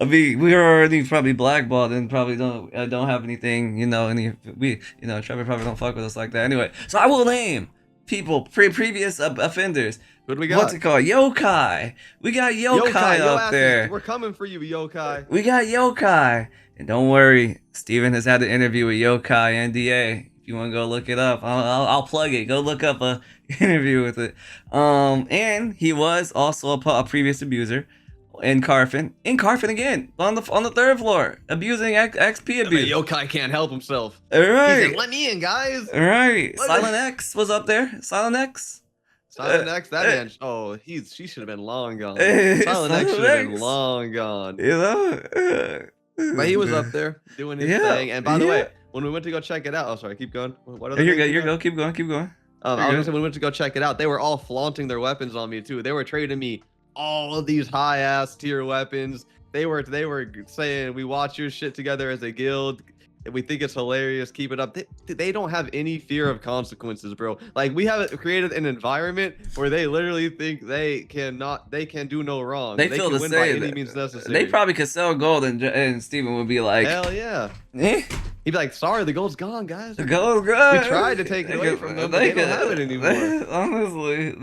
I mean, we are already probably blackballed and probably don't have anything. Intrepid probably don't fuck with us like that anyway. So I will name people previous offenders. What do we got? What's it called? Yokai. We got Yokai up there. We're coming for you, Yokai. We got Yokai. And don't worry, Steven has had an interview with Yokai NDA. If you want to go look it up, I'll plug it. Go look up a interview with it. And he was also a previous abuser in Carfin. In Carfin again, on the 3rd floor, abusing XP abuse. Yokai can't help himself. All right. He said, "Let me in, guys." All right. Silent X was up there. Silent X. Silent X, that man. Oh, she should have been long gone. Silent X should have been long gone. But he was up there doing his thing. And by the way, when we went to go check it out, oh sorry, keep going. What are You're good. Keep going. I was gonna say when we went to go check it out, they were all flaunting their weapons on me too. They were trading me all of these high ass tier weapons. They were saying we watch your shit together as a guild. We think it's hilarious. Keep it up. They don't have any fear of consequences, bro. Like we have created an environment where they literally think they can do no wrong. They feel can the win same. by any means necessary. They probably could sell gold, and Steven would be like, hell yeah. Eh? He'd be like, sorry, the gold's gone, guys. The gold's gone. We tried to take it away from them, but they don't have it anymore. Honestly,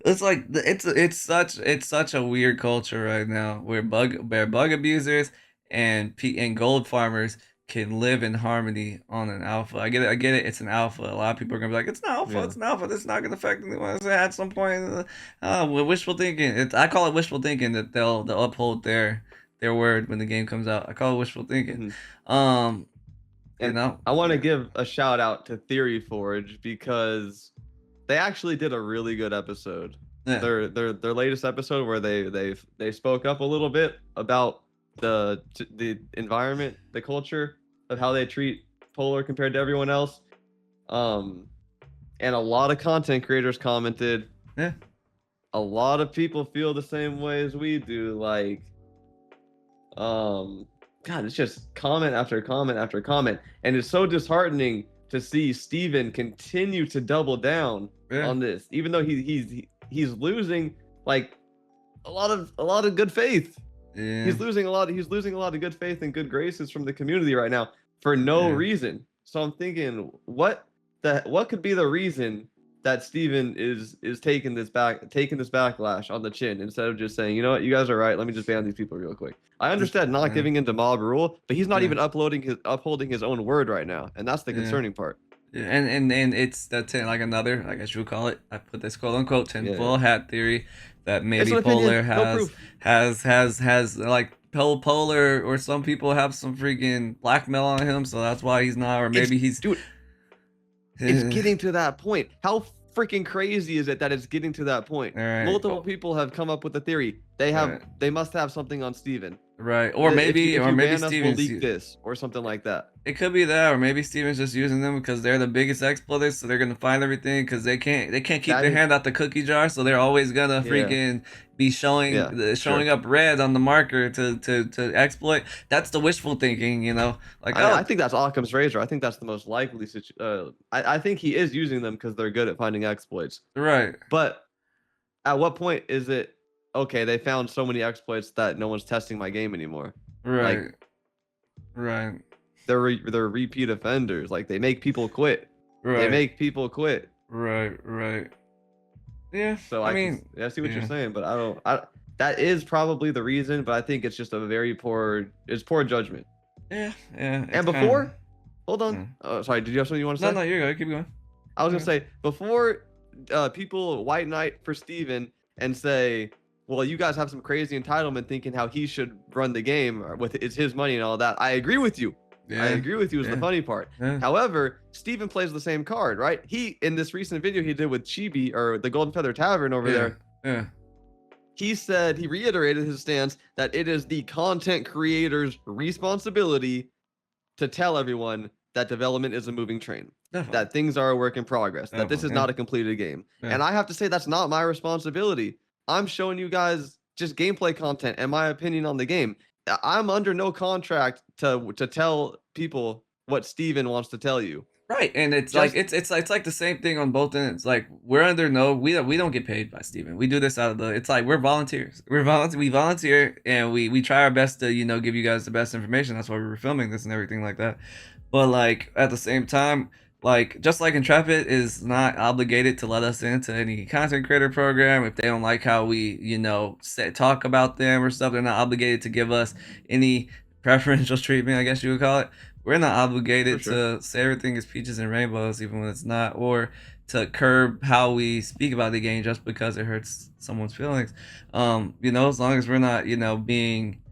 it's like it's such a weird culture right now where bug abusers and gold farmers can live in harmony on an alpha. I get it. It's an alpha. A lot of people are gonna be like, it's an alpha. Yeah. It's an alpha. This is not gonna affect anyone. At some point, wishful thinking. I call it wishful thinking that they'll uphold their word when the game comes out. I call it wishful thinking. Mm-hmm. You know, I want to give a shout out to Theory Forge because they actually did a really good episode. Yeah. Their latest episode where they spoke up a little bit about the environment, the culture of how they treat Polar compared to everyone else. And a lot of content creators commented. Yeah. A lot of people feel the same way as we do. Like, God, it's just comment after comment after comment, and it's so disheartening to see Steven continue to double down on this, even though he's losing like a lot of good faith. Yeah. He's losing a lot of good faith and good graces from the community right now for no reason. So I'm thinking, what could be the reason that Steven is taking this backlash on the chin instead of just saying, you know what, you guys are right, let me just ban these people real quick. I understand not giving into mob rule, but he's not even upholding his own word right now, and that's the concerning part. Yeah, and it's that's like another, I guess you would call it, I put this quote unquote tinfoil hat theory that maybe Polar has like Polar or some people have some freaking blackmail on him, so that's why he's not, or maybe it's getting to that point. How freaking crazy is it that it's getting to that point? Right. Multiple people have come up with a theory. They must have something on Steven. Right. Or maybe Steven's will leak this or something like that. It could be that, or maybe Steven's just using them because they're the biggest exploiters, so they're gonna find everything because they can't keep their hand out the cookie jar, so they're always gonna freaking be showing up red on the marker to exploit. That's the wishful thinking, you know. Like I think that's Occam's razor. I think that's the most likely situation. I think he is using them because they're good at finding exploits. Right. But at what point is it okay? They found so many exploits that no one's testing my game anymore. Right. Like, right. They're repeat offenders. Like they make people quit. Right. They make people quit. Right. Yeah. So I see what you're saying, but that is probably the reason, but I think it's just it's poor judgment. Yeah. And before, hold on. Sorry, did you have something you want to say? No, you're good. Keep going. I was gonna say before people white knight for Steven and say, well, you guys have some crazy entitlement thinking how he should run the game with it's his money and all that. I agree with you. I agree with you is the funny part. However, Steven plays the same card, right? He, in this recent video he did with Chibi or the Golden Feather Tavern over there, he said, he reiterated his stance that it is the content creator's responsibility to tell everyone that development is a moving train, that things are a work in progress, that this is not a completed game. And I have to say that's not my responsibility. I'm showing you guys just gameplay content and my opinion on the game. I'm under no contract to tell people what Steven wants to tell you. Right, and it's like it's like the same thing on both ends. Like we're under we don't get paid by Steven. We do this out of it's like we're volunteers. We volunteer and we try our best to give you guys the best information. That's why we were filming this and everything like that. But like at the same time, like just like Intrepid is not obligated to let us into any content creator program if they don't like how we talk about them or stuff. They're not obligated to give us any preferential treatment, I guess you would call it. We're not obligated to say everything is peaches and rainbows even when it's not, or to curb how we speak about the game just because it hurts someone's feelings. As long as we're not being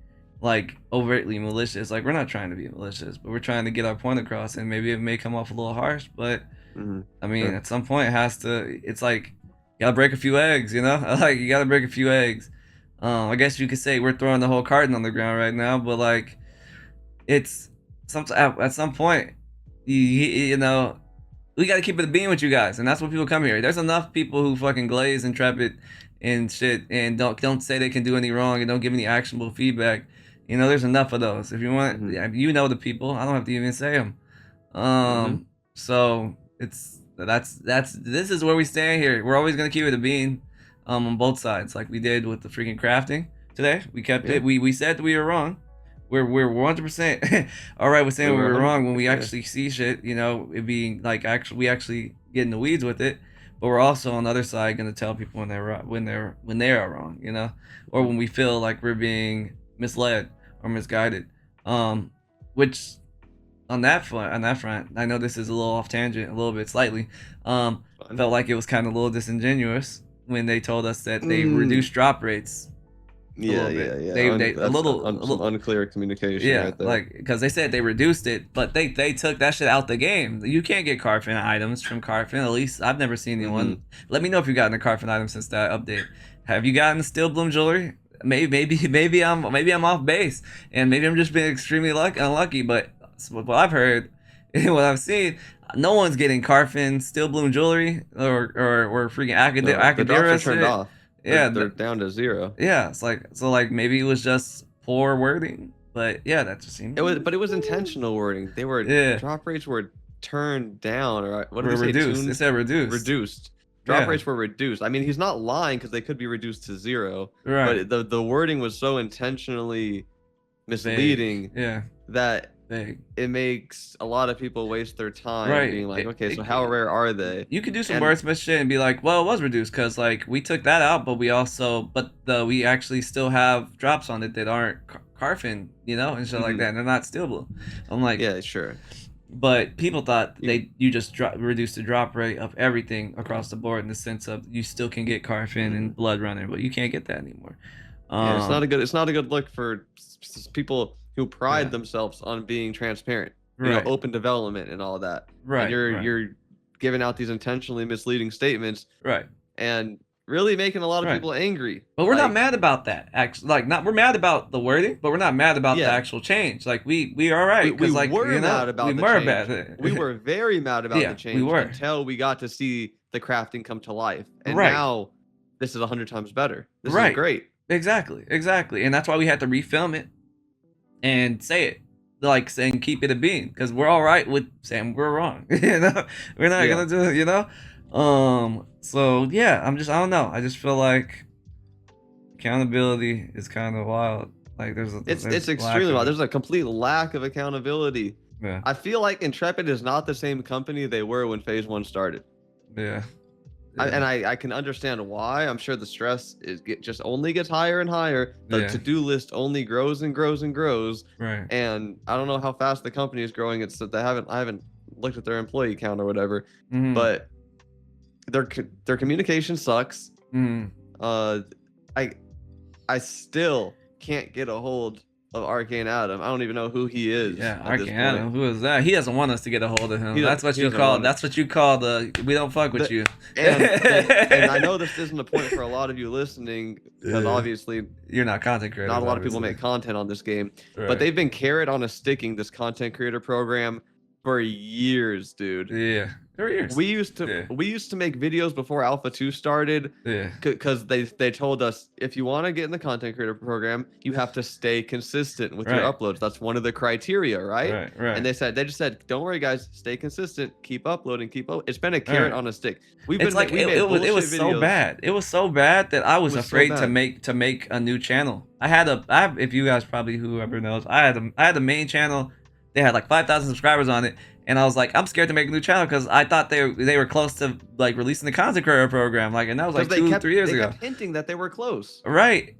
like overtly malicious. Like we're not trying to be malicious, but we're trying to get our point across, and maybe it may come off a little harsh, but I mean at some point it's like you gotta break a few eggs, like you gotta break a few eggs. I guess you could say we're throwing the whole carton on the ground right now, but like it's at some point we got to keep it being with you guys, and that's what people come here. There's enough people who fucking glaze Intrepid and shit, and don't say they can do any wrong and don't give any actionable feedback. You know, there's enough of those. If you want, you know the people. I don't have to even say them. So this is where we stand here. We're always gonna keep it a bean, on both sides, like we did with the freaking crafting today. We kept it. We said we were wrong. We're 100% all right with saying we were wrong when we actually see shit. You know, it being like we actually get in the weeds with it. But we're also on the other side gonna tell people when they are wrong. You know, or when we feel like we're being misled or misguided. Which on that front, I know this is a little off tangent, a little bit slightly. I felt like it was kind of a little disingenuous when they told us that they reduced drop rates. Yeah. They a little unclear communication. Yeah, right there. like because they said they reduced it, but they took that shit out the game. You can't get Carfin items from Carfin. At least I've never seen anyone. Let me know if you've gotten a Carfin item since that update. Have you gotten Steel Bloom jewelry? Maybe I'm off base, and maybe I'm just being extremely unlucky. But what I've heard, and what I've seen, no one's getting Carfin Steel Bloom jewelry or freaking Akadera. The drops are turned off. Yeah, they're down to 0. Yeah, it's like maybe it was just poor wording, but yeah, that just seemed. It was intentional wording. They were drop rates were turned down, or what did we say? Reduced. They said reduced. Reduced. Drop rates were reduced. I mean, he's not lying because they could be reduced to 0. Right. But the wording was so intentionally misleading. Yeah. That Vague. It makes a lot of people waste their time being like, okay, so how rare are they? You could do some wordsmith shit and be like, well, it was reduced because like we took that out, but we actually still have drops on it that aren't Carfin, you know, and shit like that. And they're not Steel Blue. I'm like, yeah, sure. But people thought you just reduced the drop rate of everything across the board in the sense of you still can get Carfin and Blood Runner, but you can't get that anymore. It's not a good look for people who pride themselves on being transparent, you know, open development and all that. Right. And you're giving out these intentionally misleading statements. Right. And really making a lot of people angry. But we're not mad about that. Actually, we're mad about the wording, but we're not mad about the actual change. Like we are all right. We were mad about the change. We were very mad about the change until we got to see the crafting come to life. And now this is 100 times better. This is great. Exactly. And that's why we had to refilm it and say it. Like saying keep it a bean. Because we're all right with saying we're wrong. You know? We're not gonna do it, you know? So yeah, I don't know. I just feel like accountability is kind of wild. Like it's extremely wild. There's a complete lack of accountability. Yeah. I feel like Intrepid is not the same company they were when Phase 1 started. Yeah. I can understand why. I'm sure the stress just only gets higher and higher. The to-do list only grows and grows and grows. Right. And I don't know how fast the company is growing. It's that I haven't looked at their employee count or whatever. But their communication sucks. I still can't get a hold of Arcane Adam. I don't even know who he is. Yeah, Arcane Adam. Who is that? He doesn't want us to get a hold of him. That's what you call the we don't fuck with you. And I know this isn't a point for a lot of you listening because obviously you're not content creators. Not a lot of people make content on this game, but they've been carrot on a sticking this content creator program for years, dude. Yeah. We used to make videos before Alpha 2 started. Yeah. Because they told us if you want to get in the content creator program, you have to stay consistent with your uploads. That's one of the criteria, right? Right. And they just said, don't worry, guys, stay consistent, keep uploading, It's been a carrot on a stick. It was so bad. It was so bad that I was afraid to make a new channel. If you guys whoever knows, I had the main channel. They had like 5,000 subscribers on it, and I was like, I'm scared to make a new channel because I thought they were close to like releasing the content creator program, like, and that was like 2-3 years ago. They kept hinting that they were close, right?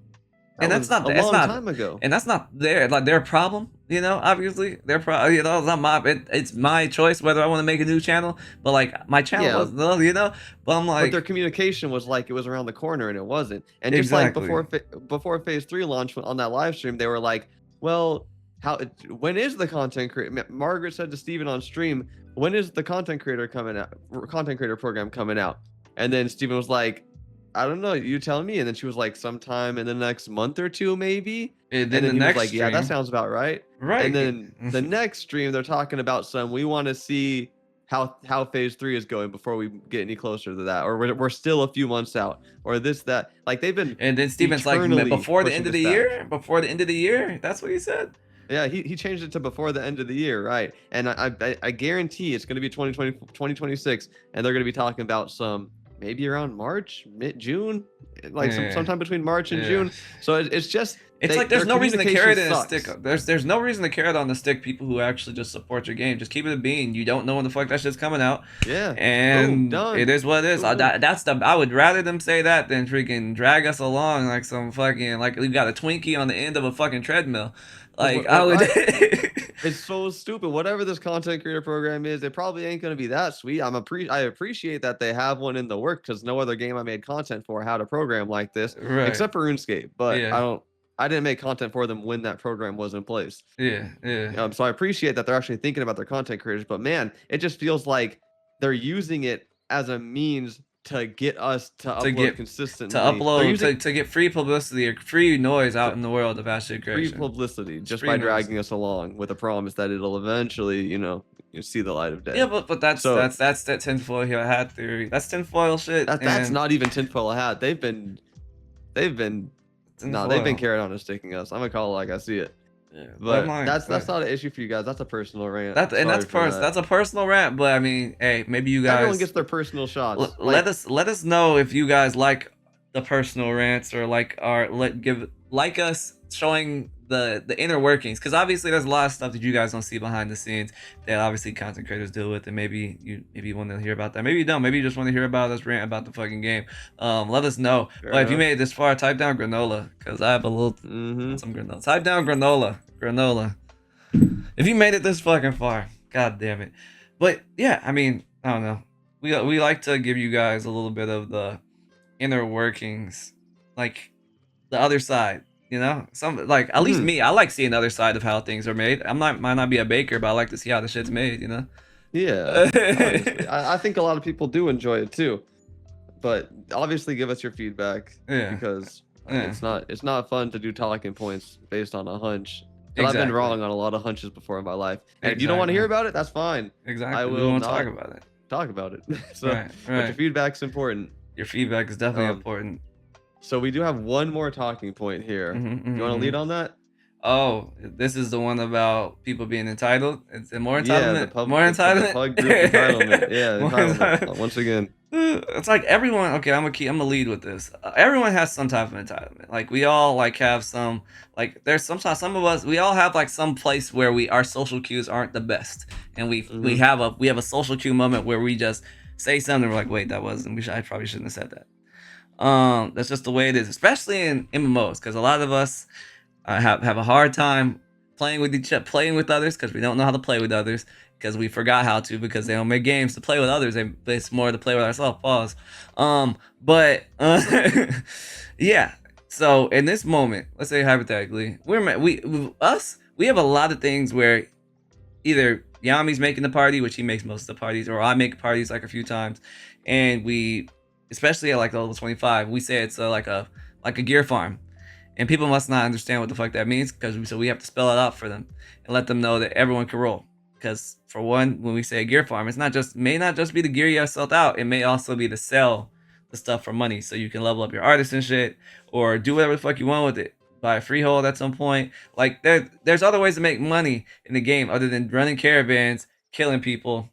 And that's not a long time ago. And that's not their problem, you know. Obviously, their problem, you know. It's not my it's my choice whether I want to make a new channel, but like my channel was, you know. But I'm like, but their communication was like it was around the corner, and it wasn't. And just like before Phase 3 launch on that live stream, they were like, well. When is the content creator? Margaret said to Steven on stream, when is the content creator program coming out? And then Steven was like, I don't know, you tell me. And then she was like, sometime in the next month or two, maybe. And then he was like, yeah, that sounds about right. Right. And then the next stream, they're talking about we want to see how phase 3 is going before we get any closer to that, or we're still a few months out, or this that. Like they've been. And then Steven's like, eternally before the end of pushing the this back. year, before the end of the year. That's what he said. Yeah, he changed it to before the end of the year, right? And I guarantee it's going to be 2026, and they're going to be talking about some maybe around March, mid-June, like sometime between March and June. So it's just. It's like there's no reason to carry it in a stick. There's no reason to carry it on the stick. People who actually just support your game, just keep it a bean. You don't know when the fuck that shit's coming out. Yeah, and boom, it is what it is. I would rather them say that than freaking drag us along like some fucking like we've got a Twinkie on the end of a fucking treadmill. Like I would. It's so stupid. Whatever this content creator program is, it probably ain't gonna be that sweet. I appreciate that they have one in the work because no other game I made content for had a program like this, except for RuneScape. But I didn't make content for them when that program was in place. Yeah. So I appreciate that they're actually thinking about their content creators. But man, it just feels like they're using it as a means to get us to upload consistently. To get free publicity or free noise out in the world of asset creation. Free publicity just by dragging us along with a promise that it'll eventually, you see the light of day. Yeah, but that's that tinfoil hat theory. That's tinfoil shit. That's not even tinfoil hat. They've been carried on to sticking us. I'm gonna call it like I see it. Yeah, but that's not an issue for you guys. That's a personal rant. That's a personal rant. But I mean, hey, maybe you guys. Everyone gets their personal shots. Let us know if you guys like the personal rants or like us showing the inner workings, because obviously there's a lot of stuff that you guys don't see behind the scenes that obviously content creators deal with, and maybe you want to hear about that, maybe you don't, maybe you just want to hear about us rant about the fucking game. Let us know. But if you made it this far, type down granola, because I have a little some granola. Type down granola if you made it this fucking far. God damn it. But yeah, I mean, I don't know, we like to give you guys a little bit of the inner workings, like the other side. Some like at least me, I like seeing the other side of how things are made. Might not be a baker, but I like to see how the shit's made. Yeah, I think a lot of people do enjoy it too, but obviously give us your feedback. Because it's not fun to do talking points based on a hunch. I've been wrong on a lot of hunches before in my life, and if you don't want to hear about it, that's fine. I will not talk about it. So but your feedback's important. Your feedback is definitely important. So we do have one more talking point here. You want to lead on that? Oh, this is the one about people being entitled. It's more entitlement. Yeah, more entitlement. The PUG group entitlement. Yeah, entitlement. Once again. It's like everyone. Okay, I'm gonna lead with this. Everyone has some type of entitlement. Like we all like have some. Like there's sometimes some of us. We all have like some place where our social cues aren't the best, and we have a social cue moment where we just say something. We're like, wait, that wasn't. I probably shouldn't have said that. That's just the way it is, especially in MMOs, because a lot of us have a hard time playing with others, because we don't know how to play with others, because we forgot how to, because they don't make games to play with others. It's more to play with ourselves. Pause. Yeah. So in this moment, let's say hypothetically, we have a lot of things where either Yami's making the party, which he makes most of the parties, or I make parties like a few times, and especially at like level 25, we say it's like a gear farm, and people must not understand what the fuck that means, because we have to spell it out for them and let them know that everyone can roll. Because for one, when we say a gear farm, may not just be the gear you have sold out, it may also be to sell the stuff for money, so you can level up your artist and shit, or do whatever the fuck you want with it. Buy a freehold at some point. Like there's other ways to make money in the game other than running caravans, killing people,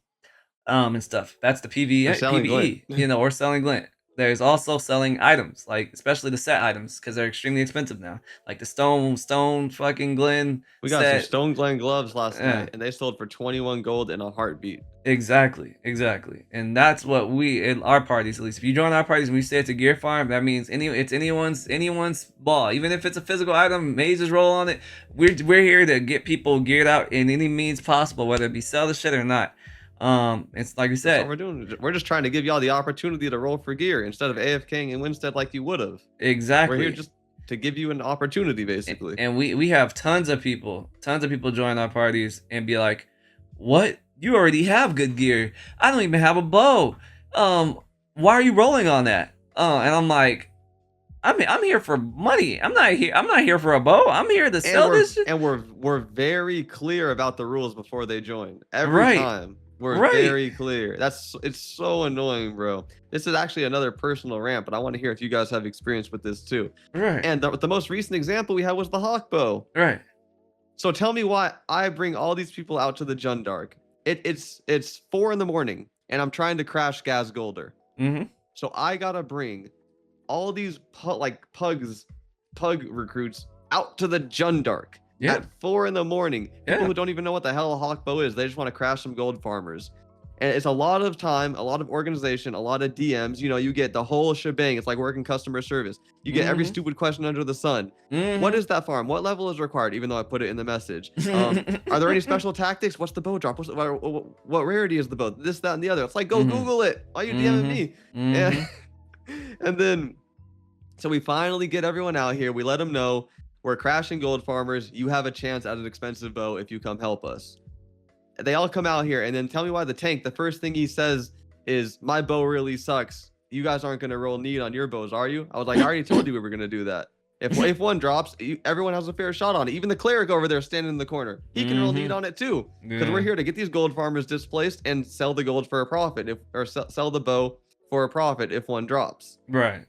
and stuff. That's the PvE, or selling glint. There's also selling items, like especially the set items, because they're extremely expensive now. Like the stone fucking Glen. We got some Stone Glen gloves last night, and they sold for 21 gold in a heartbeat. Exactly. And that's what in our parties, at least, if you join our parties and we say it's a gear farm, that means it's anyone's ball. Even if it's a physical item, mazes roll on it. We're here to get people geared out in any means possible, whether it be sell the shit or not. It's like we said, that's what we're doing. We're just trying to give y'all the opportunity to roll for gear instead of AFKing and Winstead like you would have. Exactly. We're here just to give you an opportunity, basically. And we have tons of people join our parties and be like, what? You already have good gear. I don't even have a bow. Why are you rolling on that? And I'm like, I'm here for money. I'm not here for a bow. I'm here to sell this shit. And we're very clear about the rules before they join. Every time. were Right. very clear. It's so annoying, bro. This is actually another personal rant, but I want to hear if you guys have experience with this too. Right. And the most recent example we had was the hawk bow. Right. So tell me why I bring all these people out to the Jundark. It's 4 a.m. and I'm trying to crash Gaz Golder. Mm-hmm. So I gotta bring all these pug recruits out to the Jundark at 4 a.m. People who don't even know what the hell a hawk bow is. They just want to crash some gold farmers. And it's a lot of time, a lot of organization, a lot of DMs. You know, you get the whole shebang. It's like working customer service. You get every stupid question under the sun. What is that farm? What level is required? Even though I put it in the message. Are there any special tactics? What's the bow drop? What rarity is the bow? This, that, and the other. It's like, go Google it. Why are you DMing me? And then, so we finally get everyone out here. We let them know we're crashing gold farmers. You have a chance at an expensive bow if you come help us. They all come out here, and then tell me why the tank, the first thing he says is, my bow really sucks. You guys aren't going to roll need on your bows, are you? I was like, I already told you we were going to do that. If one drops, everyone has a fair shot on it. Even the cleric over there standing in the corner, he can roll need on it too. Because we're here to get these gold farmers displaced and sell the gold for a profit, or sell the bow for a profit if one drops. Right.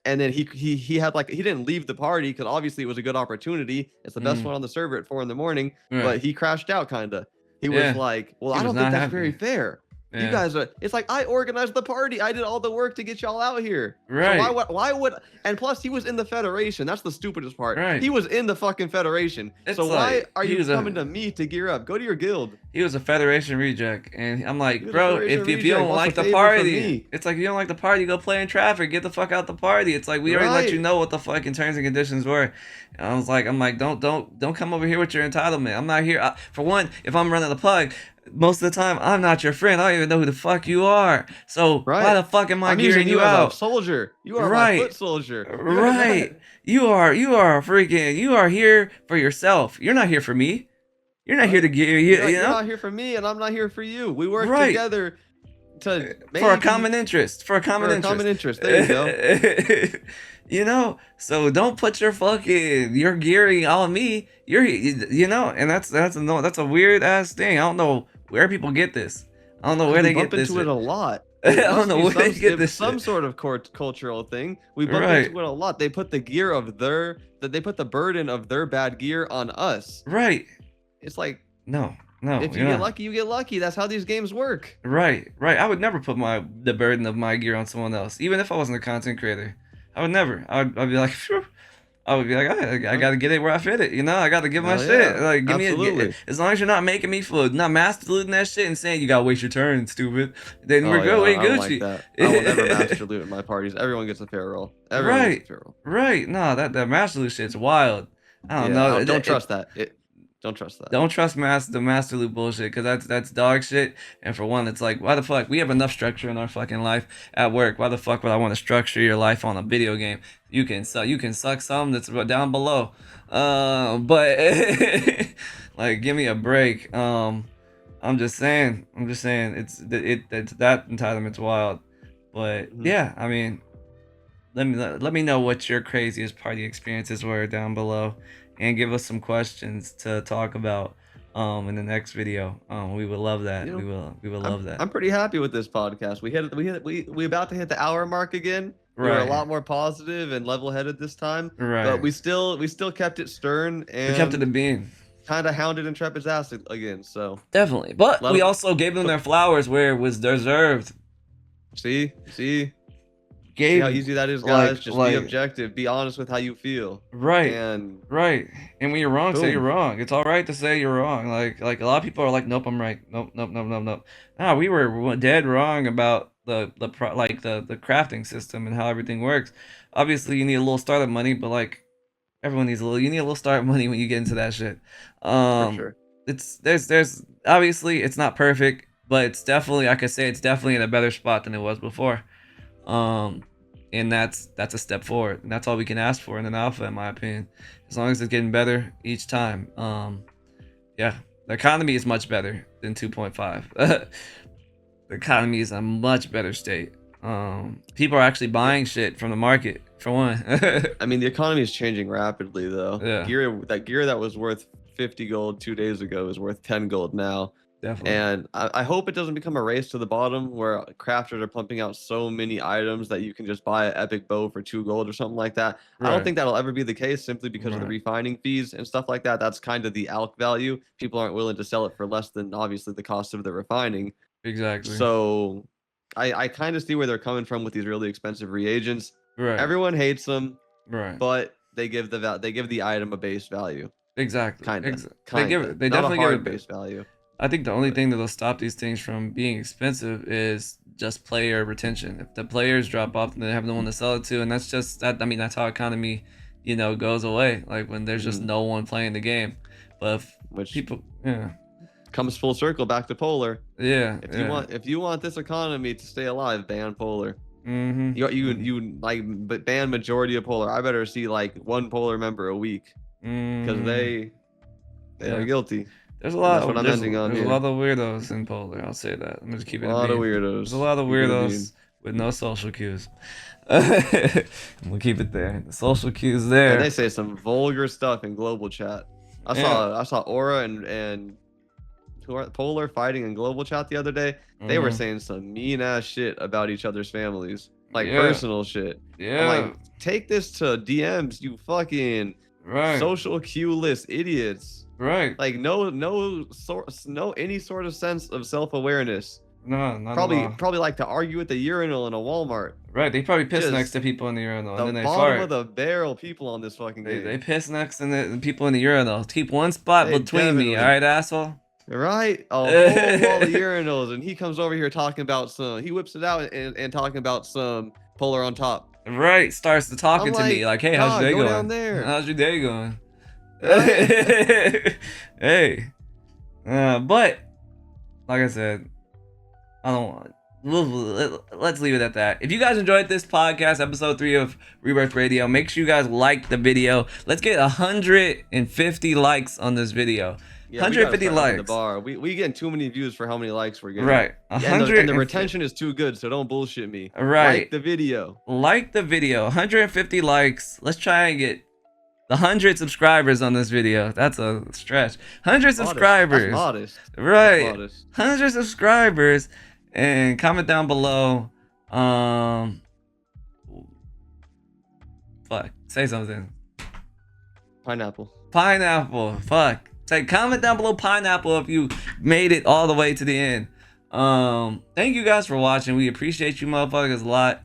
And then he had like, he didn't leave the party because obviously it was a good opportunity. It's the best one on the server at 4 a.m. But he crashed out kind of. He was like, well, I don't think that's very fair. You guys are, it's like, I organized the party. I did all the work to get y'all out here. Right. So why would, and plus he was in the Federation. That's the stupidest part. Right. He was in the fucking Federation. It's so like, why are you coming to me to gear up? Go to your guild. He was a Federation reject. And I'm like, bro, if you don't like the favor party, it's like, you don't like the party, go play in traffic, get the fuck out the party. It's like, we already let you know what the fucking terms and conditions were. And I was like, don't come over here with your entitlement. I'm not here. For one, if I'm running the PUG, most of the time, I'm not your friend. I don't even know who the fuck you are. So why the fuck am I gearing you out? As a soldier. You are my foot soldier. Right. You are freaking. You are here for yourself. You're not here for me. You're not here to gear you. You're not here for me, and I'm not here for you. We work together to for a common interest. For a common interest. There you go. You know, so don't put your gearing on me. And that's a weird ass thing. I don't know where people get this. I don't know where they get this. We bump into it a lot. I don't know where they get this. Some sort of cultural thing. We bump into it a lot. They put the gear of they put the burden of their bad gear on us. Right. It's like, no. If you get lucky, you get lucky. That's how these games work. Right. I would never put the burden of my gear on someone else, even if I wasn't a content creator. I would never. I'd be like, phew. I would be like, I gotta get it where I fit it. I gotta give my shit. Like, give me as long as you're not making me not master looting that shit and saying you gotta waste your turn, stupid. Then we're good. We Gucci. Like I will never master loot in my parties. Everyone gets a fair roll. Everyone gets a fair roll. Right. No, that master loot shit's wild. I don't know. Don't trust that. Don't trust that. Don't trust the master loot bullshit, because that's dog shit. And for one, it's like, why the fuck? We have enough structure in our fucking life at work. Why the fuck would I want to structure your life on a video game? You can suck some that's down below. But like, give me a break. I'm just saying it's that entitlement's wild. But yeah, I mean, let me know what your craziest party experiences were down below. And give us some questions to talk about in the next video. We would love that. We will love that. I'm pretty happy with this podcast. We about to hit the hour mark again. We were a lot more positive and level-headed this time. Right. But we still kept it stern and we kept it a beam. Kind of hounded Intrepid's ass again. So definitely. But we also gave them their flowers where it was deserved. See how easy that is, guys. Just be objective. Be honest with how you feel. Right. And when you're wrong, say you're wrong. It's all right to say you're wrong. Like a lot of people are like, nope, I'm right. Nope. Nah, we were dead wrong about the crafting system and how everything works. Obviously, you need a little startup money, but like everyone needs you need a little startup money when you get into that shit. For sure. There's obviously it's not perfect, but it's definitely, I could say it's definitely in a better spot than it was before. And that's a step forward, and that's all we can ask for in an alpha, in my opinion, as long as it's getting better each time. The economy is much better than 2.5. The economy is a much better state. People are actually buying shit from the market, for one. I mean, the economy is changing rapidly, though. Yeah. Gear that was worth 50 gold 2 days ago is worth 10 gold now. Definitely. And I hope it doesn't become a race to the bottom where crafters are pumping out so many items that you can just buy an epic bow for 2 gold or something like that. I don't Right. think that'll ever be the case simply because of the Right. refining fees and stuff like that. That's kind of the alch value. People aren't willing to sell it for less than obviously the cost of the refining. Exactly. So I kind of see where they're coming from with these really expensive reagents. Right. Everyone hates them, Right. but they give the item a base value. Exactly. Kinda. They give Kinda. it. They Not a definitely give hard it. base value. I think the only But thing that'll stop these things from being expensive is just player retention. If the players drop off, then they have no one to sell it to, and that's just that. I mean, that's how economy, goes away. Like when there's just no one playing the game. But if which people, yeah, comes full circle back to Polar. yeah, If you want this economy to stay alive, ban Polar. mm-hmm, You like but ban majority of Polar. I better see like one Polar member a week because they are guilty. There's a And lot. that's what I'm ending on There's here. a lot of weirdos in Polar. I'll say that. I'm just keeping A it lot of being. weirdos. There's a lot of Keeping it weirdos with no social cues. We'll keep it there. The social cues there. And they say some vulgar stuff in global chat. I saw Aura and Polar fighting in global chat the other day. They were saying some mean ass shit about each other's families, like personal shit. Yeah. I'm like, take this to DMs, you fucking social cue-less idiots. Right. Like no any sort of sense of self-awareness. No, not Probably like to argue at the urinal in a Walmart. Right, they probably piss Just next to people in the urinal, and then they bottom fart. of the barrel people on this fucking game. They piss next to the people in the urinal. Keep one spot They between me, definitely- all right, asshole? Right? A whole wall of urinals, and he comes over here talking about he whips it out and talking about some Polar on top. Right, starts to talking to me like, hey, how's your day go going? down there. How's your day going? Right. Hey. But, like I said, I don't want. Let's leave it at that. If you guys enjoyed this podcast, episode 3 of Rebirth Radio, make sure you guys like the video. Let's get 150 likes on this video. Yeah, 150 likes. The bar. We getting too many views for how many likes we're getting. Right. And the retention is too good, so don't bullshit me. Right. Like the video. Like the video. 150 likes. Let's try and get the 100 subscribers on this video. That's a stretch. 100 subscribers. That's modest. Right. That's modest. 100 subscribers. And comment down below. Fuck. Say something. Pineapple. Fuck. Say comment down below pineapple if you made it all the way to the end. Thank you guys for watching. We appreciate you motherfuckers a lot.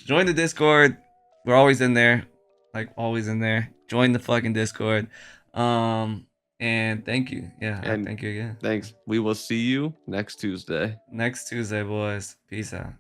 Join the Discord. We're always in there. Like always in there. Join the fucking Discord. And thank you. Yeah, thank you again. Thanks. We will see you next Tuesday. Next Tuesday, boys. Peace out.